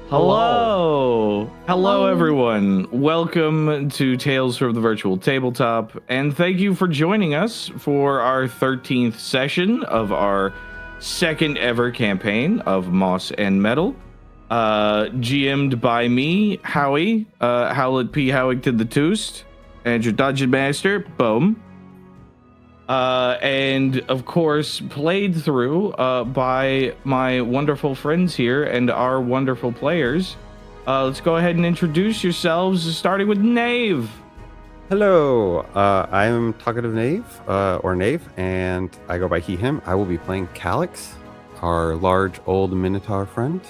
Hello, everyone. Welcome to Tales from the Virtual Tabletop, and thank you for joining us for our 13th session of our second ever campaign of Moss and Metal, GM'd by me, Howie, HowlettTTV the Toost, and your Dungeon Master, Boom. And of course, played through by my wonderful friends here and our wonderful players. Let's go ahead and introduce yourselves, starting with Knave. Hello, I'm TheTalkativeKnave, or Knave, and I go by he, him. I will be playing Calix, our large old Minotaur friend,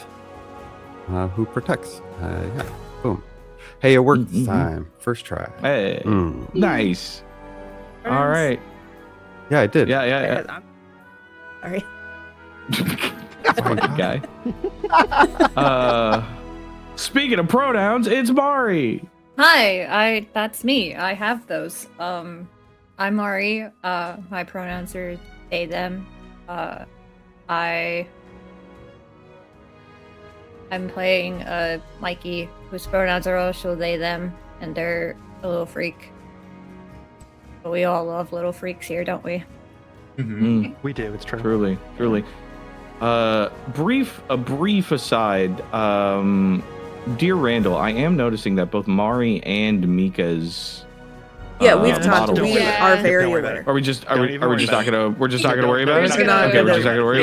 who protects. Yeah, boom. Hey, it worked this time. First try. Hey, nice. All right. Yeah, I did. Yeah. Sorry. Fucking guy. Speaking of pronouns, it's Mari. Hi, that's me. I have those. I'm Mari. My pronouns are they, them. I'm playing Mykie, whose pronouns are also they, them, and they're a little freak. But we all love little freaks here, don't we? Mm-hmm. We do. It's true. Truly. A brief aside. Dear Randall, I am noticing that both Mari and Mika's. We've talked. We Yeah. are very aware. Are we just not gonna worry about it? We're just Okay, we're just not gonna worry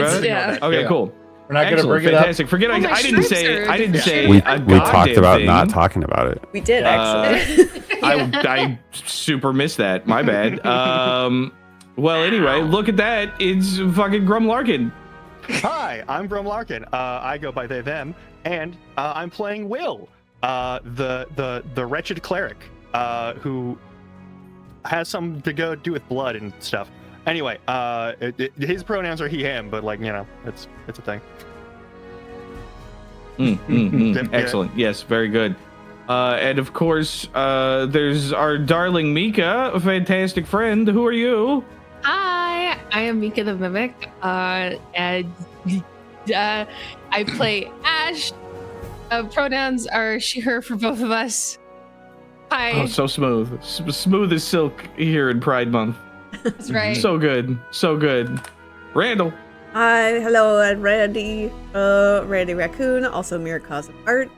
about it. Yeah. Okay, cool. We're not gonna bring it up. Fantastic. Forget I didn't say. We a talked goddamn about thing. not talking about it. We did actually. I super missed that. My bad. Well, anyway, look at that. It's fucking Grumlarkin. Hi, I'm Grumlarkin. I go by they, them, and I'm playing Will, the wretched cleric, who has something to do with blood and stuff. Anyway, his pronouns are he, him, but it's a thing. Excellent. Yes, very good. And of course, there's our darling Mika, a fantastic friend. Who are you? Hi, I am Mykie the Mimic, and I play Ashe. Pronouns are she, her for both of us. Hi. Oh, so smooth. Smooth as silk here in Pride Month. That's right. So good. Randall. Hi, hello, I'm Randi. Randi Raccoon, also Miracosm art.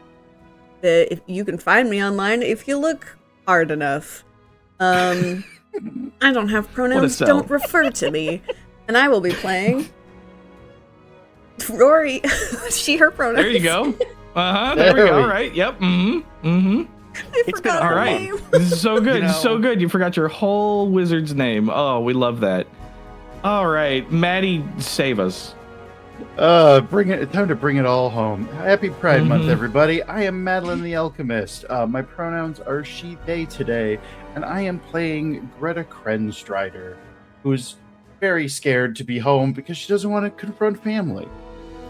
If you can find me online if you look hard enough. I don't have pronouns, don't refer to me. And I will be playing Rori. She, her pronouns. There you go. There we go. All right. Yep. I forgot her all right. name. This is so good. So good. You forgot your whole wizard's name. Oh, we love that. All right, Maddie, save us. Time to bring it all home. Happy Pride Month, everybody. I am MadilynnTheAlchemist. My pronouns are she, they today, and I am playing Greta Krenstrider, who's very scared to be home because she doesn't want to confront family.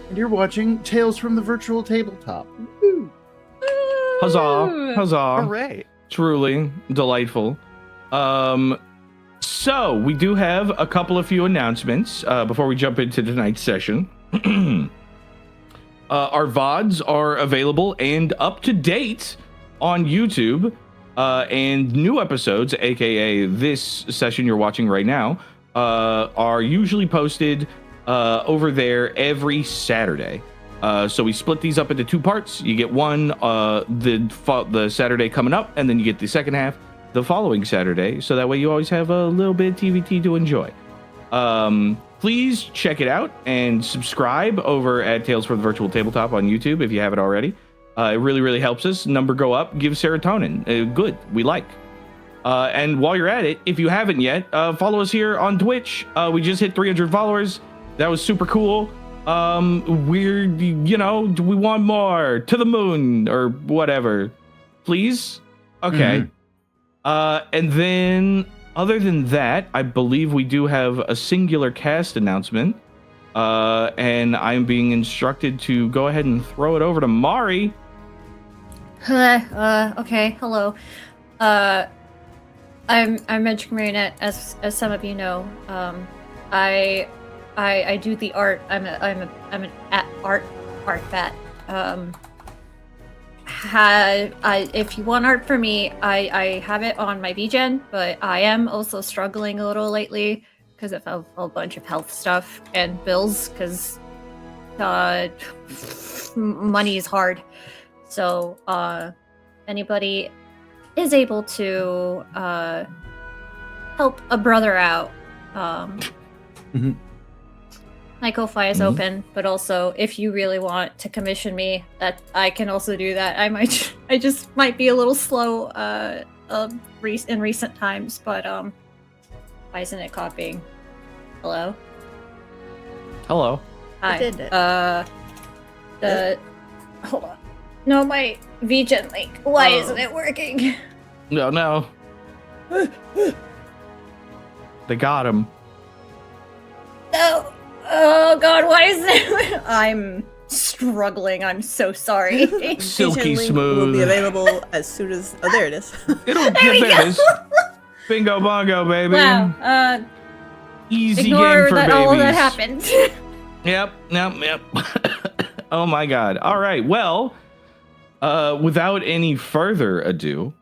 And you're watching Tales from the Virtual Tabletop. Woo! Huzzah. Hooray. Truly delightful. So we do have a couple of few announcements before we jump into tonight's session. Our VODs are available and up to date on YouTube, and new episodes, aka this session you're watching right now, are usually posted over there every Saturday. So we split these up into two parts. You get one the Saturday coming up, and then you get the second half the following Saturday, so that way you always have a little bit of TVT to enjoy. Please check it out and subscribe over at Tales from the Virtual Tabletop on YouTube if you haven't already. It really helps us. Number go up, give serotonin. Good, we like. And while you're at it, if you haven't yet, follow us here on Twitch. We just hit 300 followers. That was super cool. We want more, to the moon or whatever. Please? Okay. And then, other than that, I believe we do have a singular cast announcement. And I'm being instructed to go ahead and throw it over to Mari. Okay, hello. I'm magicmarionette, as some of you know. I do the art. I'm an art bat. if you want art for me, I have it on my VGen, but I am also struggling a little lately because of a bunch of health stuff and bills, because money is hard. So anybody is able to help a brother out. My Ko-Fi is open, but also if you really want to commission me, that I can also do that. I just might be a little slow in recent times, but why isn't it copying? Hello? Hello. Hi. It did. Hold on. No, my VGen link. Why isn't it working? No. They got him. No. Oh god, why is it? I'm struggling. I'm so sorry. Silky VGen link smooth. will be available as soon as. Oh, there it is. It'll There get we there. go. It is. Bingo bongo, baby. Wow. Easy Ignore game for that babies. all of that happened. Yep. Oh my god. All right. Well, without any further ado,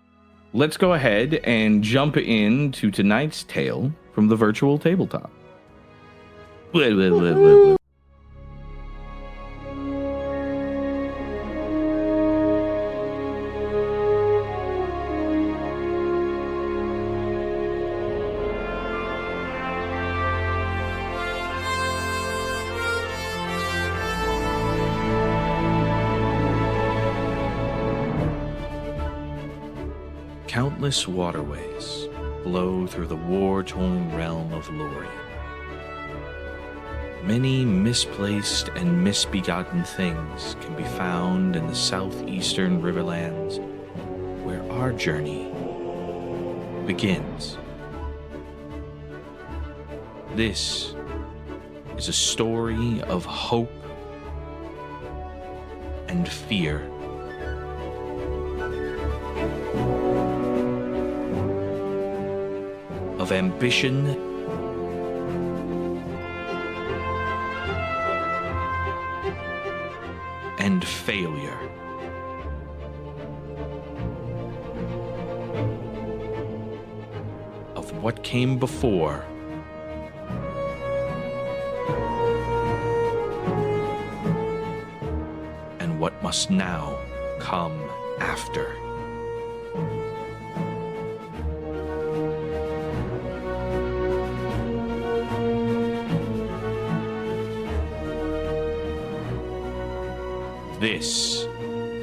let's go ahead and jump into tonight's tale from the virtual tabletop. Countless waterways flow through the war-torn realm of Lori. Many misplaced and misbegotten things can be found in the southeastern riverlands where our journey begins. This is a story of hope and fear. Of ambition and failure. Of what came before and what must now come after. This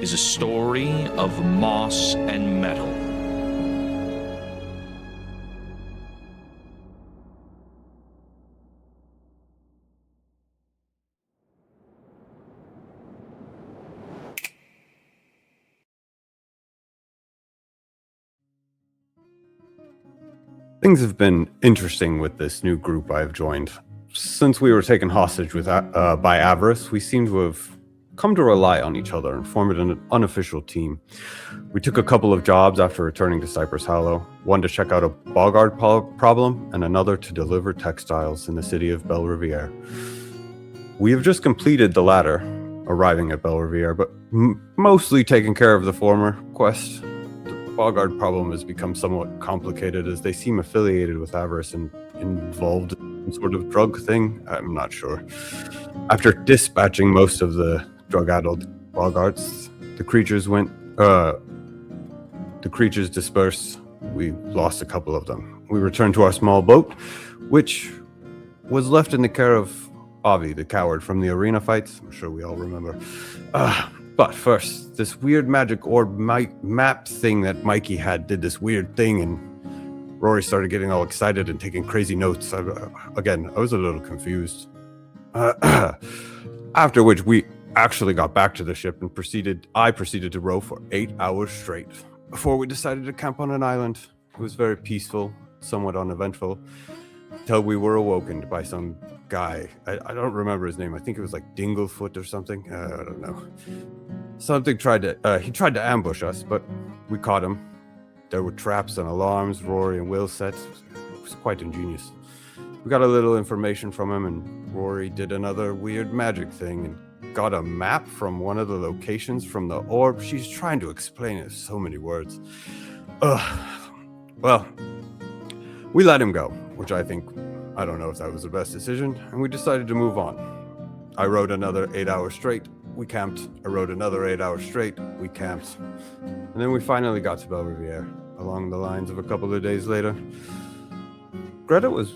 is a story of moss and metal. Things have been interesting with this new group I've joined. Since we were taken hostage by Avarice, we seem to have come to rely on each other and formed an unofficial team. We took a couple of jobs after returning to Cypress Hollow, one to check out a boggart problem and another to deliver textiles in the city of Belle Riviere. We have just completed the latter, arriving at Belle Riviere, but mostly taking care of the former quest. The boggart problem has become somewhat complicated as they seem affiliated with Avarice and involved in some sort of drug thing. I'm not sure. After dispatching most of the drug-addled boggarts, the creatures dispersed. We lost a couple of them. We returned to our small boat, which was left in the care of Avi, the coward from the arena fights. I'm sure we all remember. But first, this weird magic orb map thing that Mykie had did this weird thing, and Rori started getting all excited and taking crazy notes. I was a little confused. After which we actually got back to the ship and I proceeded to row for 8 hours straight before we decided to camp on an island. It was very peaceful, somewhat uneventful, until we were awoken by some guy. I don't remember his name. I think it was like Dinglefoot or something. I don't know. He tried to ambush us, but we caught him. There were traps and alarms Rori and Will set. It was quite ingenious. We got a little information from him, and Rori did another weird magic thing and got a map from one of the locations from the orb. She's trying to explain it in so many words. Well, we let him go, which I don't know if that was the best decision, and we decided to move on. I rode another 8 hours straight. We camped. I rode another 8 hours straight. We camped. And then we finally got to Belle Riviere, along the lines of a couple of days later. Greta was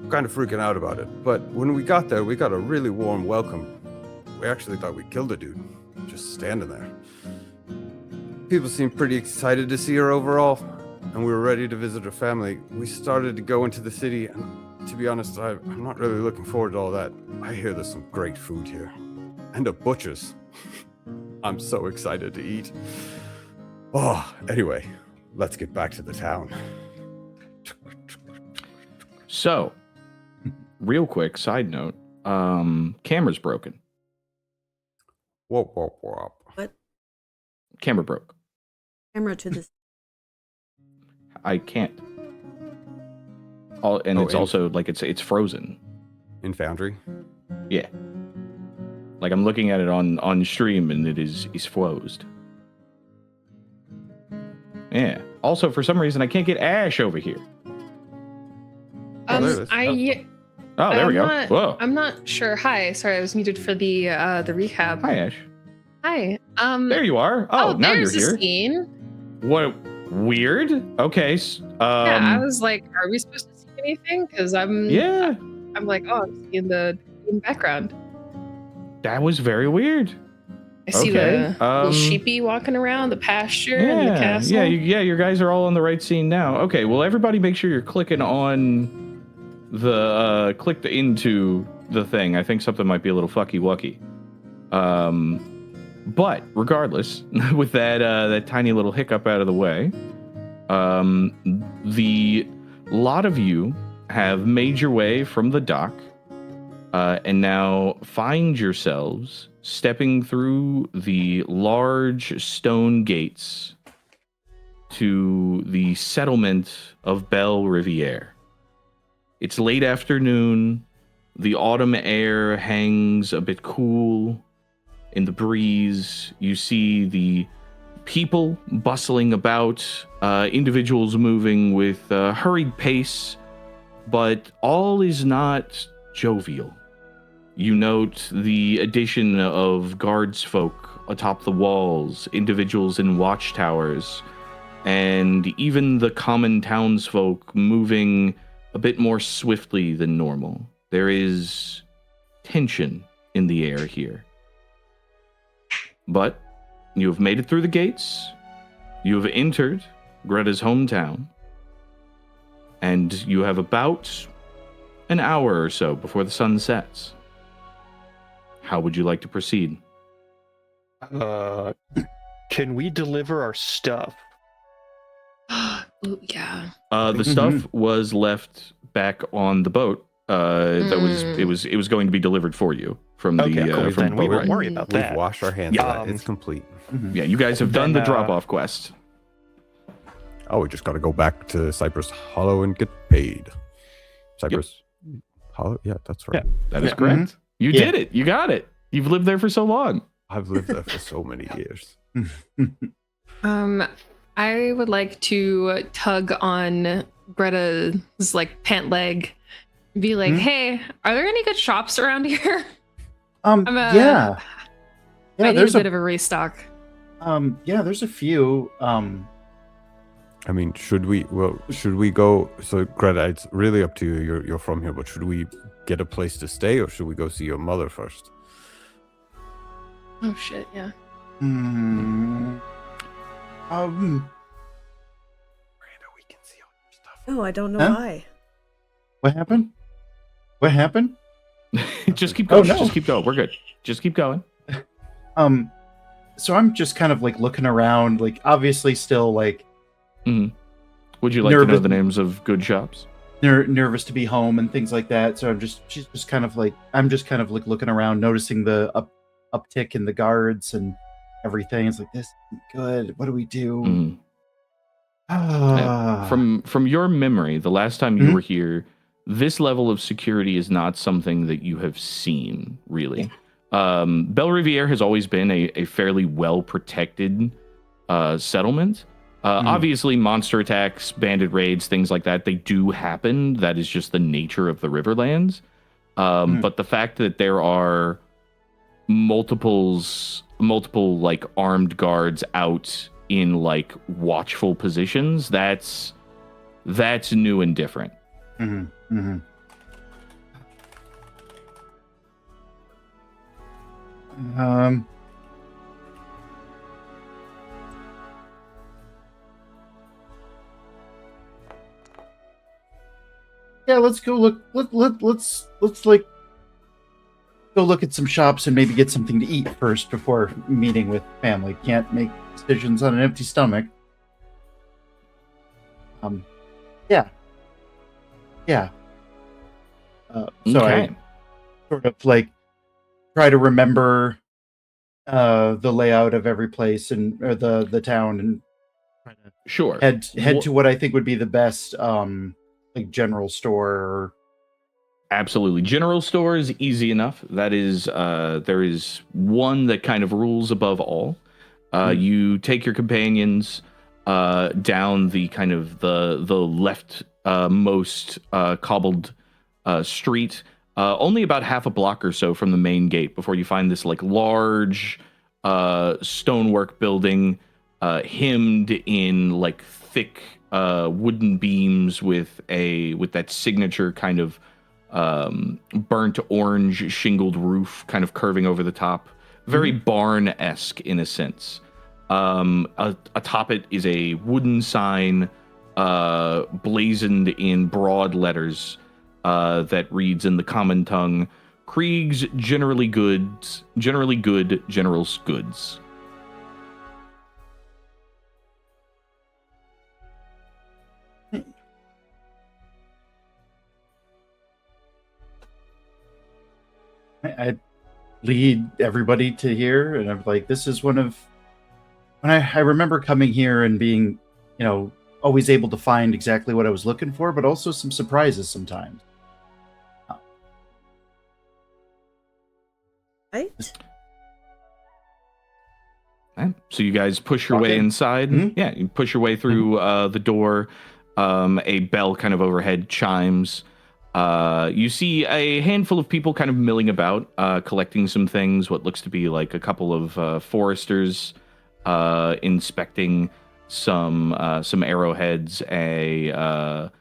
kind of freaking out about it, but when we got there, we got a really warm welcome. We actually thought we killed a dude, just standing there. People seemed pretty excited to see her overall, and we were ready to visit her family. We started to go into the city, and to be honest, I'm not really looking forward to all that. I hear there's some great food here. And a butcher's. I'm so excited to eat. Oh, anyway, let's get back to the town. So, real quick, side note, camera's broken. Whoop, whoop, whoop. What? Camera broke. Camera to this. I can't. It's also like it's frozen. In Foundry? Yeah. Like I'm looking at it on stream and it is frozen. Yeah. Also, for some reason, I can't get Ashe over here. there it is. Oh, there we go. Whoa. I'm not sure. Hi, sorry, I was muted for the recap. Hi, Ashe. Hi. There you are. Oh, now you're there's the here. scene. What? Weird. Okay. Yeah, I was like, are we supposed to see anything? Because I'm like, oh, I'm seeing the background. That was very weird. I see the little sheepy walking around the pasture and the castle. Yeah. Your guys are all on the right scene now. Okay. Well, everybody, make sure you're clicking on the into the thing. I think something might be a little fucky wucky. But regardless, with that tiny little hiccup out of the way, the lot of you have made your way from the dock, and now find yourselves stepping through the large stone gates to the settlement of Belle Riviere. It's late afternoon. The autumn air hangs a bit cool. In the breeze, you see the people bustling about, individuals moving with a hurried pace, but all is not jovial. You note the addition of guardsfolk atop the walls, individuals in watchtowers, and even the common townsfolk moving a bit more swiftly than normal. There is tension in the air here. But you have made it through the gates, you have entered Greta's hometown, and you have about an hour or so before the sun sets. How would you like to proceed? Can we deliver our stuff? Ooh, yeah. The stuff was left back on the boat. It was going to be delivered for you from the cool. from Then we boat won't ride. worry about We've that. washed our hands of it. It's complete. Yeah, you guys have done the Then, drop-off quest. Oh, we just got to go back to Cypress Hollow and get paid. Cypress Hollow? Yeah, that's right. Yeah. That is correct. You did it. You got it. You've lived there for so long. I've lived there for so many years. I would like to tug on Greta's like pant leg, and be like, "Hey, are there any good shops around here?" Yeah, I need there's a bit of a restock. Yeah, there's a few. I mean, should we go? So, Greta, it's really up to you. You're from here, but should we get a place to stay, or should we go see your mother first? Oh shit, yeah. Miranda, we can see all your stuff. No, I don't know Huh? why. What happened? What happened? Just keep going. Oh, no. Just keep going. We're good. Just keep going. So I'm just kind of like looking around, like obviously still like Would you like to know Nervous- the names of good shops? nervous to be home and things like that. So she's just kind of like looking around, noticing the uptick in the guards and everything. It's like, this isn't good. What do we do? Mhm. Ah. From your memory, the last time you were here, this level of security is not something that you have seen, really. Belle Riviere has always been a fairly well protected settlement. Obviously, monster attacks, bandit raids, things like that, they do happen. That is just the nature of the Riverlands. But the fact that there are multiple like armed guards out in like watchful positions, that's new and different. Yeah, let's go look. Let's like go look at some shops and maybe get something to eat first before meeting with family. Can't make decisions on an empty stomach. Yeah. So Okay. I sort of like try to remember the layout of every place and or the town and try to Sure. head to what I think would be the best like general store or Absolutely. General store is easy enough. That is, there is one that kind of rules above all. You take your companions down the kind of the left most cobbled street, only about half a block or so from the main gate before you find this like large stonework building, hemmed in like thick wooden beams with that signature kind of burnt orange shingled roof kind of curving over the top, very barn-esque in a sense. Atop it is a wooden sign blazoned in broad letters that reads in the common tongue, Krieg's generally good general's goods. I lead everybody to here, and I'm like, this is one of when I remember coming here and being, always able to find exactly what I was looking for, but also some surprises sometimes. Right? Okay. So you guys push your Walk way in. inside. Mhm. Yeah, you push your way through the door. A bell kind of overhead chimes. You see a handful of people kind of milling about, collecting some things. What looks to be like a couple of foresters inspecting some arrowheads. A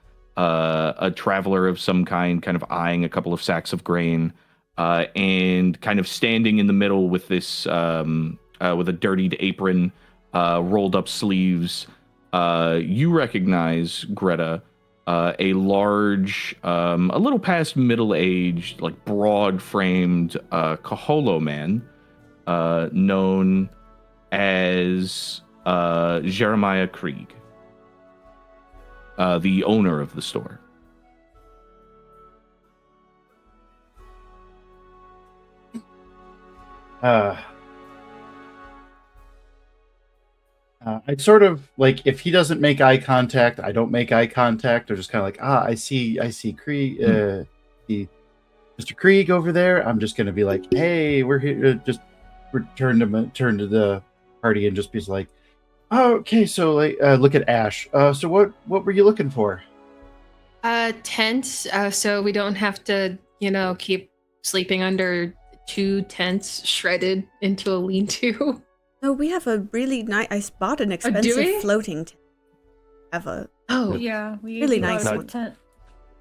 traveler of some kind of eyeing a couple of sacks of grain, and kind of standing in the middle with this with a dirtied apron, rolled up sleeves. You recognize Greta. A large, a little past middle-aged, like broad-framed Kaholo man, known as Jeremiah Krieg, the owner of the store. I'd sort of like if he doesn't make eye contact, I don't make eye contact, or just kind of like, I see Krieg, Mr. Krieg over there. I'm just gonna be like, hey, we're here. Just turn to the party and just be like, oh, okay. So like, look at Ashe. So what were you looking for? Tent, so we don't have to, keep sleeping under 2 tents shredded into a lean-to. No, we have a really nice. I bought an expensive floating tent. Have a Yeah, we Really bought nice a one. tent.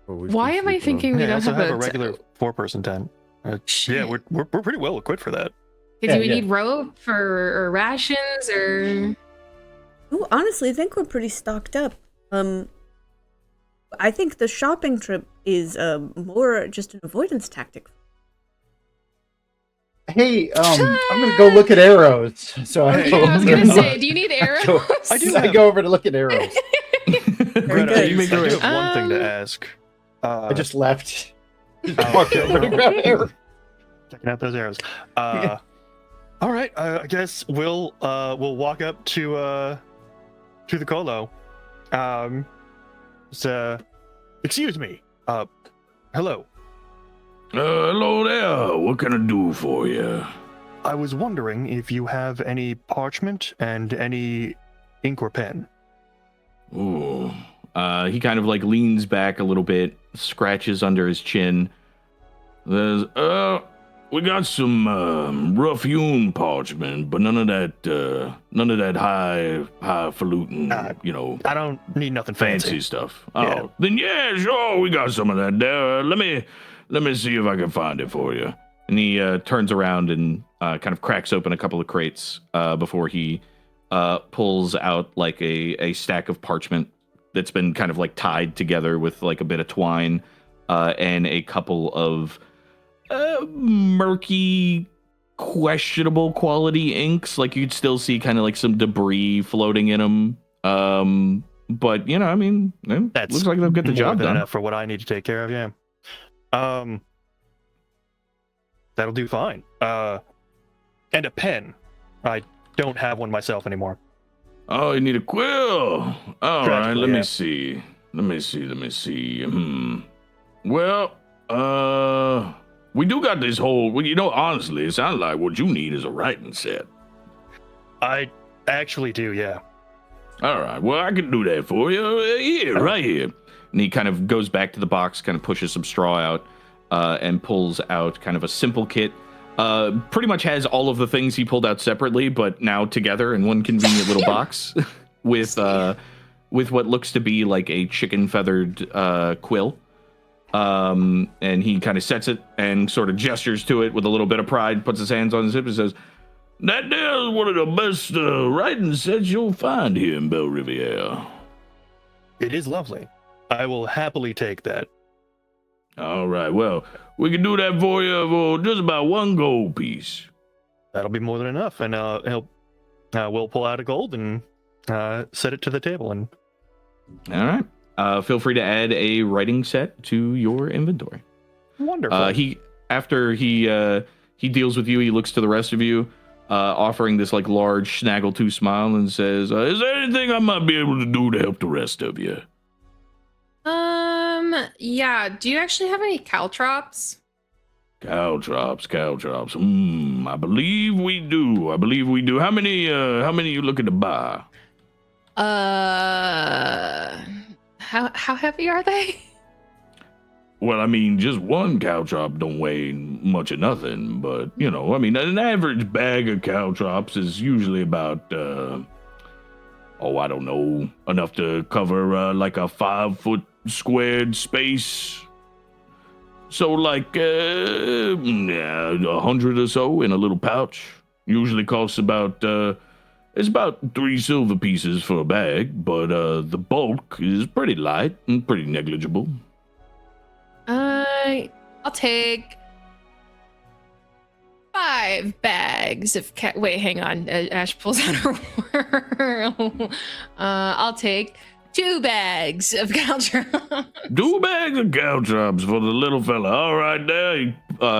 Why am I thinking we Yeah, I don't also have have a regular 4-person tent. Yeah, we're pretty well equipped for that. Do we need rope or rations or? Oh, honestly, I think we're pretty stocked up. I think the shopping trip is more just an avoidance tactic. Hey, I'm gonna go look at arrows. So I Yeah, I was gonna say, do you need arrows? I go over to look at arrows. Greta, good. I do have one thing to ask. I just left. Okay. Over to grab arrows. Checking out those arrows. All right, I guess we'll walk up to the Colo. Excuse me. Hello. Hello there. What can I do for you? I was wondering if you have any parchment and any ink or pen. Ooh. He kind of like leans back a little bit, scratches under his chin. There's, we got some rough-hewn parchment, but none of that highfalutin, I don't need nothing fancy stuff. Yeah. Oh, then yeah, sure, we got some of that there. Let me see if I can find it for you. And he turns around and kind of cracks open a couple of crates before he pulls out like a stack of parchment that's been kind of like tied together with like a bit of twine and a couple of murky, questionable quality inks. Like you'd still see kind of like some debris floating in them. But I mean, that looks like they'll get the job done enough for what I need to take care of. Yeah. That'll do fine. And a pen. I don't have one myself anymore. Oh, you need a quill. All right, let yeah. me see. Well, we do got this whole. Well, honestly, it sounds like what you need is a writing set. I actually do, yeah. All right, well, I can do that for you. Here, right here. And he kind of goes back to the box, kind of pushes some straw out, and pulls out kind of a simple kit. Pretty much has all of the things he pulled out separately, but now together in one convenient little box with what looks to be like a chicken feathered quill. And he kind of sets it and sort of gestures to it with a little bit of pride, puts his hands on his hip and says, "That there is one of the best writing sets you'll find here in Belle Riviere." It is lovely. I will happily take that. All right, well, we can do that for you for just about 1 gold piece. That'll be more than enough, and we'll pull out a gold and set it to the table. And all right, feel free to add a writing set to your inventory. Wonderful. After he deals with you, he looks to the rest of you, offering this like large snaggletooth smile and says, "Is there anything I might be able to do to help the rest of you?" Yeah. Do you actually have any caltrops? Caltrops. I believe we do. How many you looking to buy? How heavy are they? Well, I mean, just one caltrop don't weigh much of nothing, but an average bag of caltrops is usually about I don't know, enough to cover like a 5-foot squared space. So like 100 or so in a little pouch. Usually costs about it's about 3 silver pieces for a bag, but the bulk is pretty light and pretty negligible. I'll take 5 bags of wait, hang on. Ashe pulls out her whirl. I'll take 2 bags of caltrops. 2 bags of caltrops for the little fella. All right, there.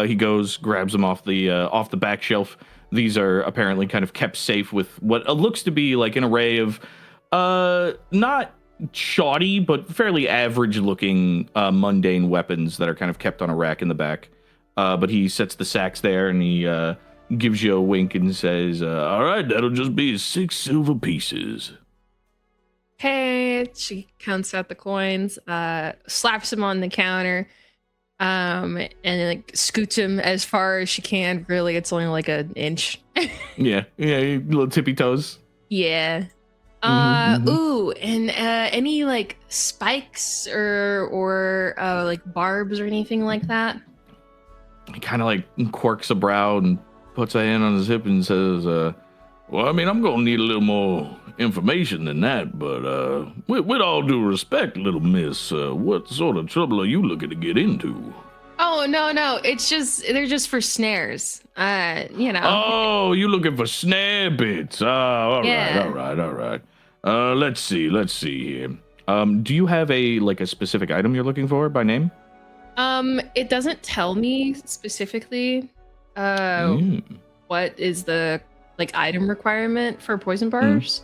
He goes, grabs them off the back shelf. These are apparently kind of kept safe with what looks to be like an array of not shoddy but fairly average-looking mundane weapons that are kind of kept on a rack in the back. But he sets the sacks there and he gives you a wink and says, "All right, that'll just be 6 silver pieces." Okay, she counts out the coins, slaps him on the counter, and then, like, scoots him as far as she can. Really, it's only like an inch. yeah, little tippy toes. Yeah. Ooh, and any like spikes or like barbs or anything like that? He kind of like quirks a brow and puts a hand on his hip and says, "Well, I mean, I'm gonna need a little more information than that, but with all due respect, little miss, what sort of trouble are you looking to get into?" Oh, no, they're just for snares, Oh, you looking for snare bits? All right. Let's see here. Do you have a specific item you're looking for by name? It doesn't tell me specifically what is the item requirement for poison barbs.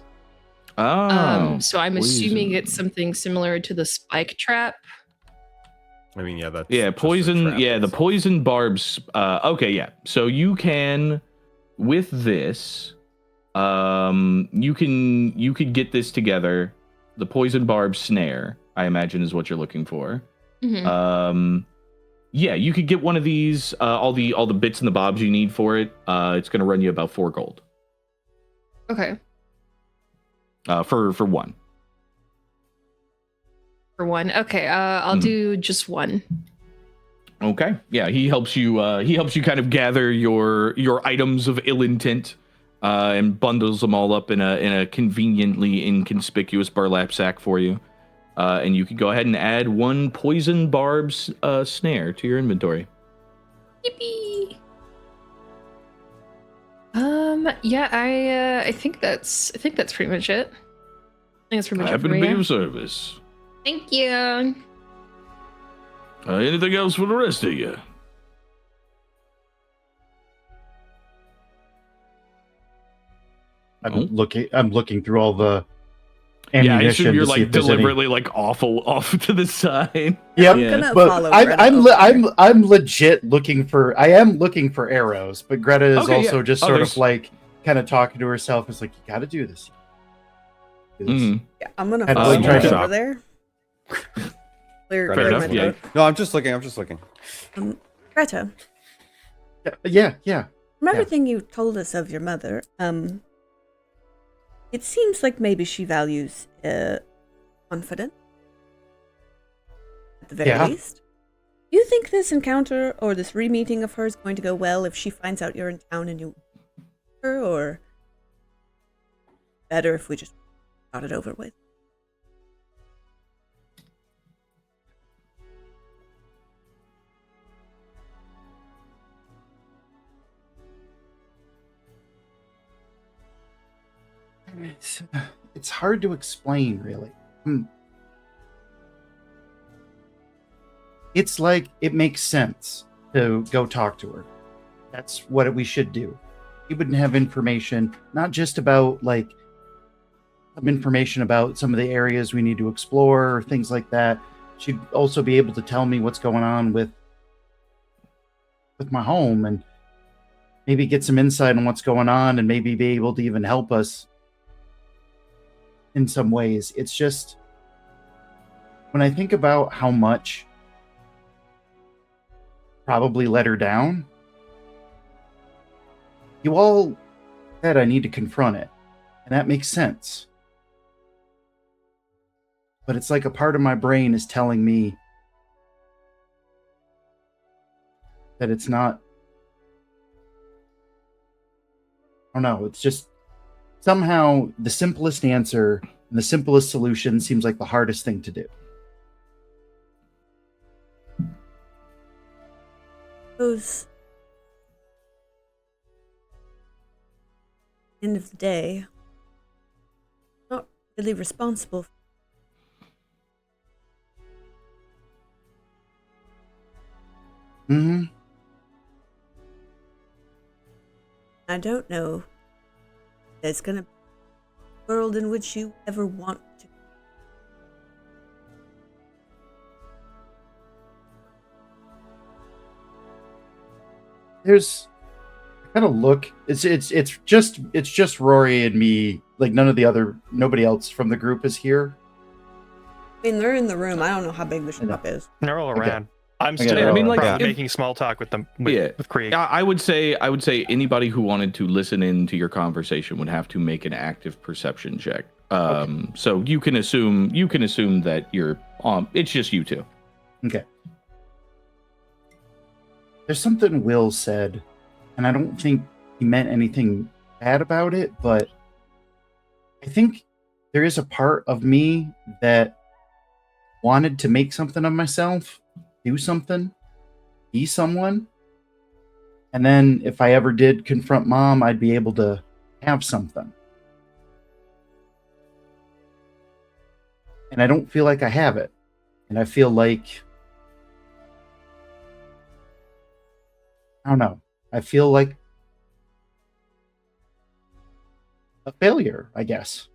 Oh, so I'm assuming it's something similar to the spike trap. I mean, yeah, that's Yeah, just a poison. trap, Yeah, the so- poison barbs. Okay, yeah. So you can, with this, you could get this together. The poison barb snare, I imagine, is what you're looking for. Mhm. Yeah, you could get one of these. All the bits and the bobs you need for it. It's gonna run you about 4 gold. Okay. For one. For one. Okay. I'll do just one. Okay. Yeah, he helps you. He helps you kind of gather your items of ill intent, and bundles them all up in a conveniently inconspicuous burlap sack for you. And you can go ahead and add 1 poison barbs snare to your inventory. Yippee! Yeah, I think that's pretty much it. I think that's pretty much it Happy for to me. be Yeah. of service. Thank you. Anything else for the rest of you? I'm Oh. looking through all the Yeah, I ammunition assume you're to see like if there's any- deliberately like awful off to the side. Yep. I'm Yeah. gonna But follow Greta I'm over there. I'm legit looking for. I am looking for arrows, but Greta is Okay, also yeah. just Oh, sort there's- of like kind of talking to herself. It's like, you got to do this. Do this. Mhm. Yeah, I'm gonna At follow the Greta shop. over there. Clear Fair my enough, yeah. throat. No, I'm just looking. Greta, Yeah. from Yeah. everything you told us of your mother, it seems like maybe she values confidence at the very Yeah. least. Do you think this encounter or this re-meeting of hers is going to go well if she finds out you're in town and you her, or better if we just got it over with? It's hard to explain, really. It's like it makes sense to go talk to her. That's what we should do. He wouldn't have information, not just about like some information about some of the areas we need to explore or things like that. She'd also be able to tell me what's going on with my home and maybe get some insight on what's going on and maybe be able to even help us in some ways. It's just when I think about how much probably let her down, you all said I need to confront it, and that makes sense. But it's like a part of my brain is telling me that it's not. I don't know. It's just somehow the simplest answer and the simplest solution seems like the hardest thing to do. Suppose end of the day, not really responsible. Mm-hmm. I don't know if there's gonna be a world in which you ever want to. There's kind of look. It's just Rory and me. Like nobody else from the group is here. I mean, they're in the room. I don't know how big the shop is. They're all Okay. around. I'm Okay, still I mean, like, probably if- making small talk with them. Yeah. With Krieg. I would say anybody who wanted to listen in to your conversation would have to make an active perception check. So you can assume that you're it's just you two. Okay. There's something Will said, and I don't think he meant anything bad about it, but I think there is a part of me that wanted to make something of myself, do something, be someone. And then if I ever did confront Mom, I'd be able to have something. And I don't feel like I have it. And I feel like, I don't know. I feel like a failure, I guess.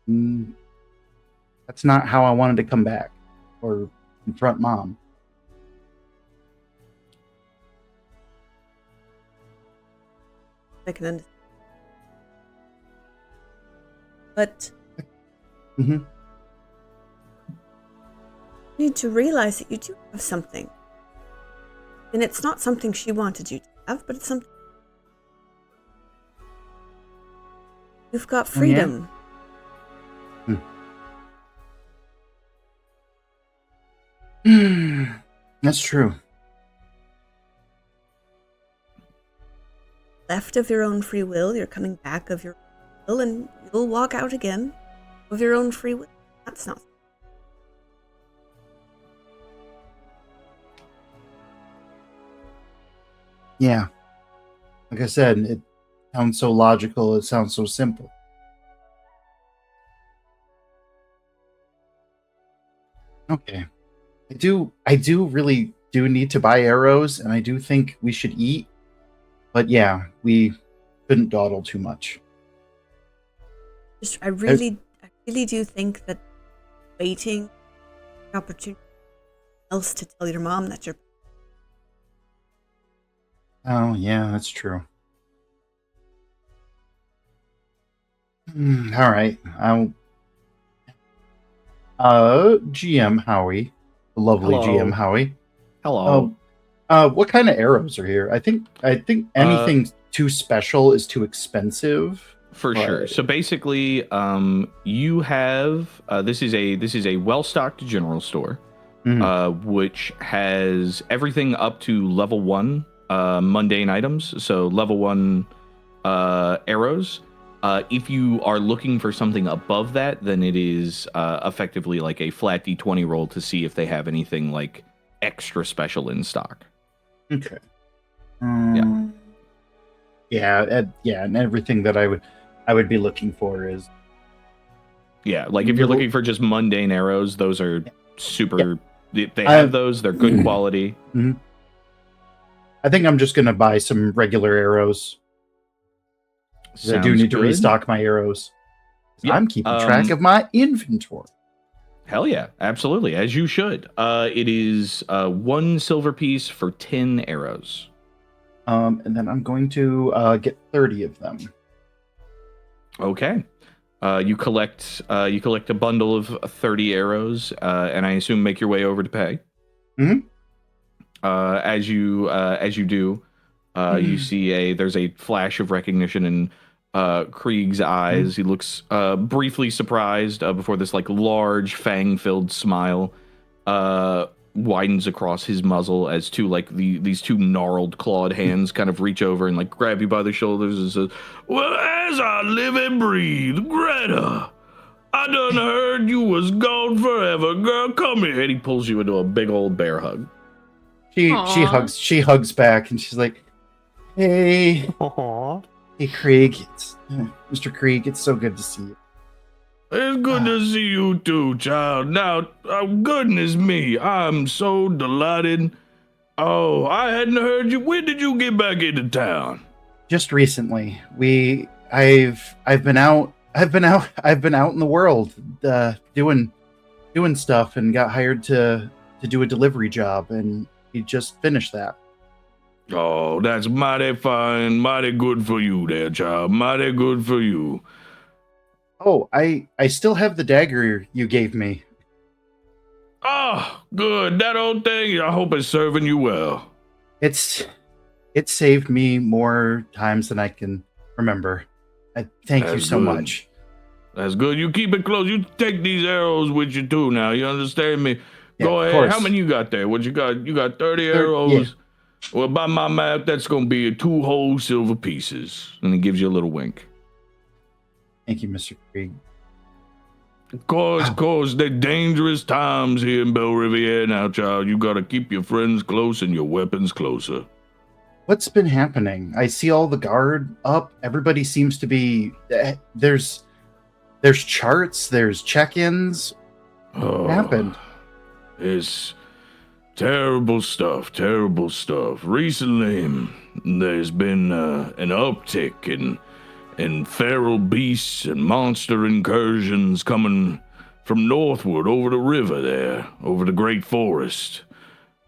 That's not how I wanted to come back. or confront Mom. I can understand. But Mm-hmm. you need to realize that you do have something. And it's not something she wanted you to have, but it's something. You've got freedom. That's true. Left of your own free will, you're coming back of your own will, and you'll walk out again of your own free will. That's not. Yeah. Like I said, it sounds so logical, it sounds so simple. Okay. I do really do need to buy arrows, and I do think we should eat. But yeah, we couldn't dawdle too much. I really do think that waiting the opportunity else to tell your mom that you're. Oh, yeah, that's true. All right. GM Howie, the lovely Hello. GM Howie. Hello. What kind of arrows are here? I think anything too special is too expensive. For but- sure. So basically, you have this is a well-stocked general store, which has everything up to level 1 mundane items. So level 1 arrows. If you are looking for something above that, then it is effectively like a flat D20 roll to see if they have anything like extra special in stock. Okay. Yeah. Yeah, and everything that I would be looking for is Yeah, like if you're looking for just mundane arrows, those are super. They have those. They're good quality. I think I'm just gonna buy some regular arrows. I do Sounds need to good. restock my arrows. Yeah, I'm keeping track of my inventory. Hell yeah, absolutely, as you should. It is 1 silver piece for 10 arrows. And then I'm going to get 30 of them. Okay. You collect a bundle of 30 arrows, and I assume make your way over to pay. As you do, you see there's a flash of recognition in Krieg's eyes. He looks briefly surprised before this like large fang-filled smile widens across his muzzle as these two gnarled clawed hands kind of reach over and like grab you by the shoulders and says, "Well, as I live and breathe, Greta, I done heard you was gone forever, girl. Come here." And he pulls you into a big old bear hug. She hugs back and she's like, "Hey, hey, Krieg, Mr. Krieg, it's so good to see you." It's good to see you too, child. Now, goodness me, I'm so delighted. Oh, I hadn't heard you. When did you get back into town? Just recently, I've been out in the world, doing stuff, and got hired to do a delivery job, and we just finished that. Oh, that's mighty fine, mighty good for you there, child. Mighty good for you. Oh, I still have the dagger you gave me. Oh, good. That old thing, I hope it's serving you well. It saved me more times than I can remember. I thank you so much. That's good. You keep it close. You take these arrows with you too now. You understand me? Yeah, Go of ahead. course. How many you got there? What you got? You got 30 arrows? Yeah. Well, by my math, that's going to be 2 whole silver pieces. And he gives you a little wink. Thank you, Mr. Krieg. Of course, they're dangerous times here in Belle Riviere now, child. You got to keep your friends close and your weapons closer. What's been happening? I see all the guard up. Everybody seems to be... There's charts, there's check-ins. What happened? It's terrible stuff, terrible stuff. Recently, there's been an uptick in feral beasts and monster incursions coming from northward over the river there, over the great forest.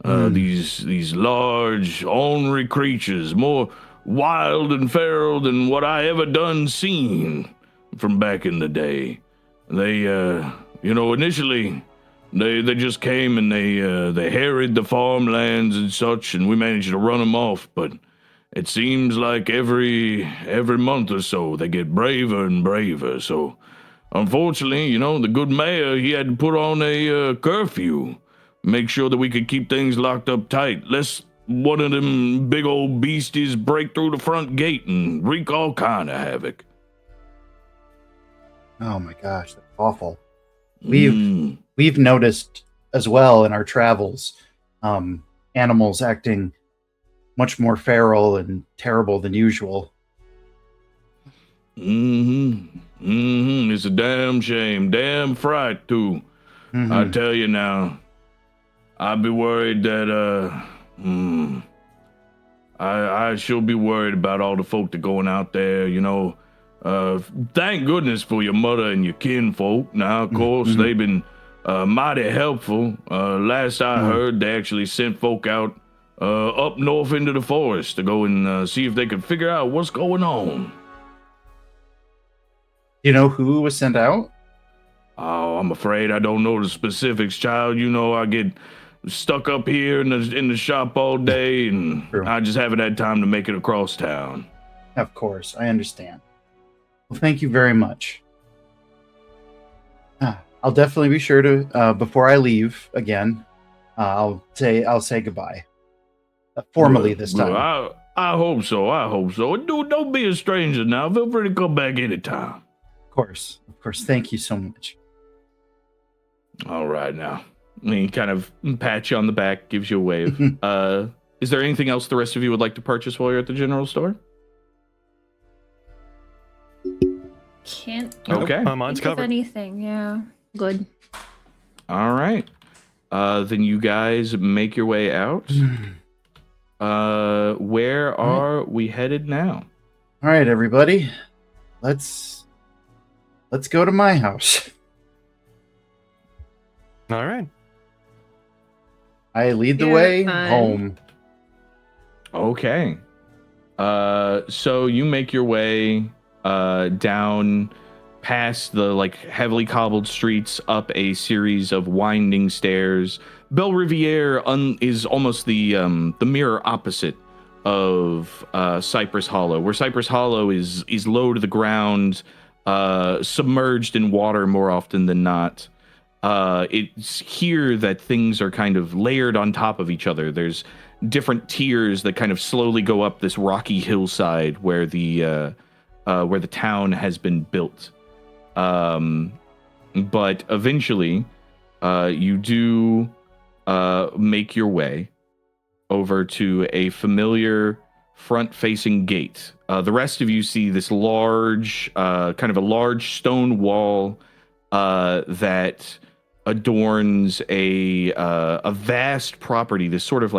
These large, ornery creatures, more wild and feral than what I ever done seen from back in the day. They, initially, they just came and they harried the farmlands and such, and we managed to run them off, but it seems like every month or so they get braver and braver. So, unfortunately, the good mayor, he had to put on a curfew, make sure that we could keep things locked up tight, lest one of them big old beasties break through the front gate and wreak all kind of havoc. Oh my gosh, that's awful. We've noticed as well in our travels, animals acting much more feral and terrible than usual. It's a damn shame, damn fright too. I tell you now, I'd be worried that I should be worried about all the folk that going out there. Thank goodness for your mother and your kinfolk. Now, of course, they've been mighty helpful. Last I heard, they actually sent folk out up north into the forest to go and see if they could figure out what's going on. Do you know who was sent out? Oh, I'm afraid I don't know the specifics, child. I get stuck up here in the shop all day, and I just haven't had time to make it across town. Of course, I understand. Well, thank you very much. I'll definitely be sure to, before I leave again, I'll say goodbye. Formally this time. I hope so. Don't be a stranger now. Feel free to come back anytime. Of course. Thank you so much. All right, now. He kind of pats you on the back, gives you a wave. Is there anything else the rest of you would like to purchase while you're at the general store? Can't Okay. Mine's think of covered. anything, yeah. Good. All right. Then you guys make your way out. Where are we headed now? All right, everybody. Let's go to my house. All right. I lead the Yeah, way fine. home. Okay. So you make your way down past the heavily cobbled streets, up a series of winding stairs. Belle Riviere is almost the mirror opposite of Cypress Hollow, where Cypress Hollow is low to the ground, submerged in water more often than not. It's here that things are kind of layered on top of each other. There's different tiers that kind of slowly go up this rocky hillside where the town has been built. But eventually, you do make your way over to a familiar front-facing gate. The rest of you see this large, kind of a large stone wall that adorns a vast property. This sort of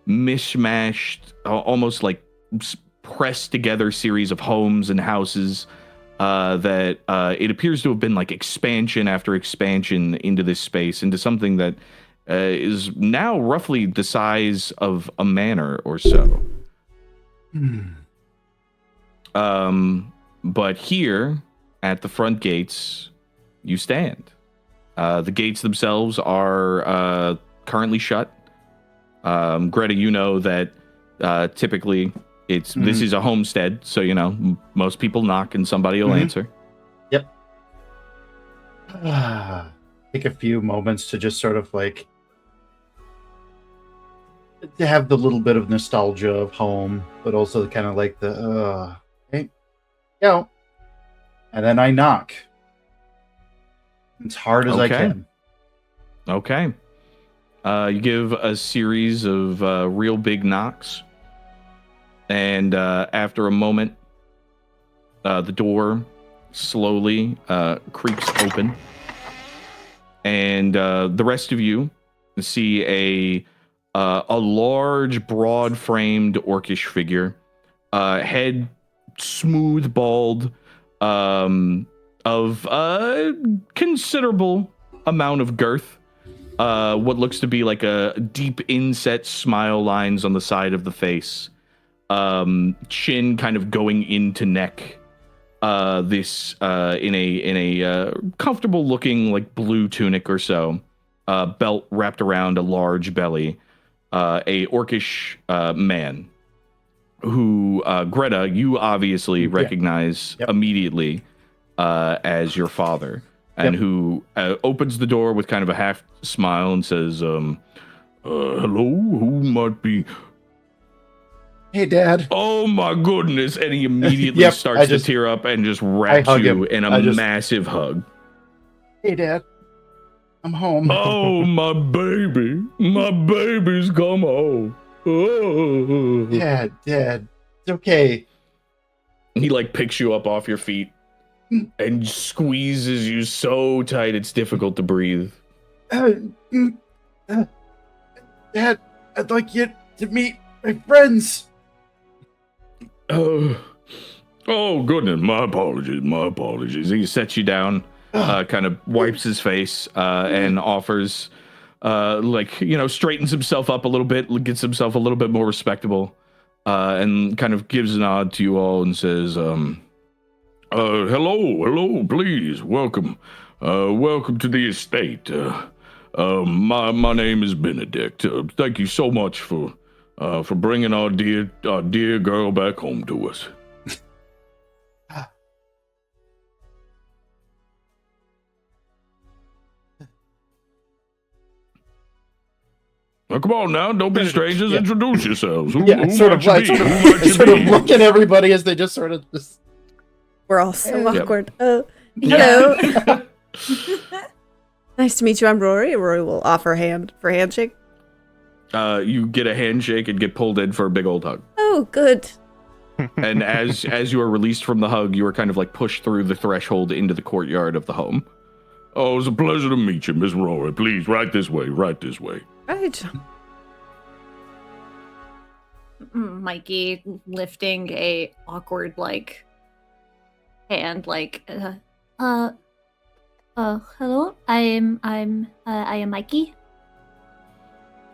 mishmashed, almost pressed together series of homes and houses that it appears to have been expansion after expansion into this space, into something that is now roughly the size of a manor or so. But here at the front gates, you stand. The gates themselves are currently shut. Greta, you know that typically this is a homestead, so most people knock and somebody will answer. Yep. Take a few moments to just sort of to have the little bit of nostalgia of home, but also kind of the hey, go. And then I knock as hard as I can. Okay. You give a series of real big knocks, and after a moment, the door slowly creaks open, and the rest of you see a large, broad-framed orcish figure, head smooth, bald, of considerable amount of girth. What looks to be like a deep inset smile lines on the side of the face. Chin kind of going into neck. This in a comfortable looking like blue tunic or so. Belt wrapped around a large belly. A orcish man who Greta, you obviously recognize immediately as your father, and who opens the door with kind of a half smile and says, hello, who might be? Hey, Dad. Oh my goodness. And he immediately starts to tear up and just wraps you in a massive hug. Hey, Dad. I'm home. Oh, my baby. My baby's come home. Oh. Dad, it's okay. He like picks you up off your feet and squeezes you so tight it's difficult to breathe. Dad, I'd like you to meet my friends. Oh goodness, my apologies. He sets you down, kind of wipes his face, and offers, straightens himself up a little bit, gets himself a little bit more respectable, and kind of gives a nod to you all and says, hello, please, welcome to the estate. My name is Benedict. Thank you so much for bringing our dear girl back home to us. Well, come on now, don't be strangers. Introduce yourselves. Who sort of look at everybody as they just sort of just. We're all so awkward. Hello. Nice to meet you. I'm Rori. Rori will offer hand for handshake. You get a handshake and get pulled in for a big old hug. Oh, good. And as you are released from the hug, you are kind of like pushed through the threshold into the courtyard of the home. Oh, it's a pleasure to meet you, Miss Rori. Please, right this way. Right. Mykie lifting a awkward hand, hello, I am Mykie.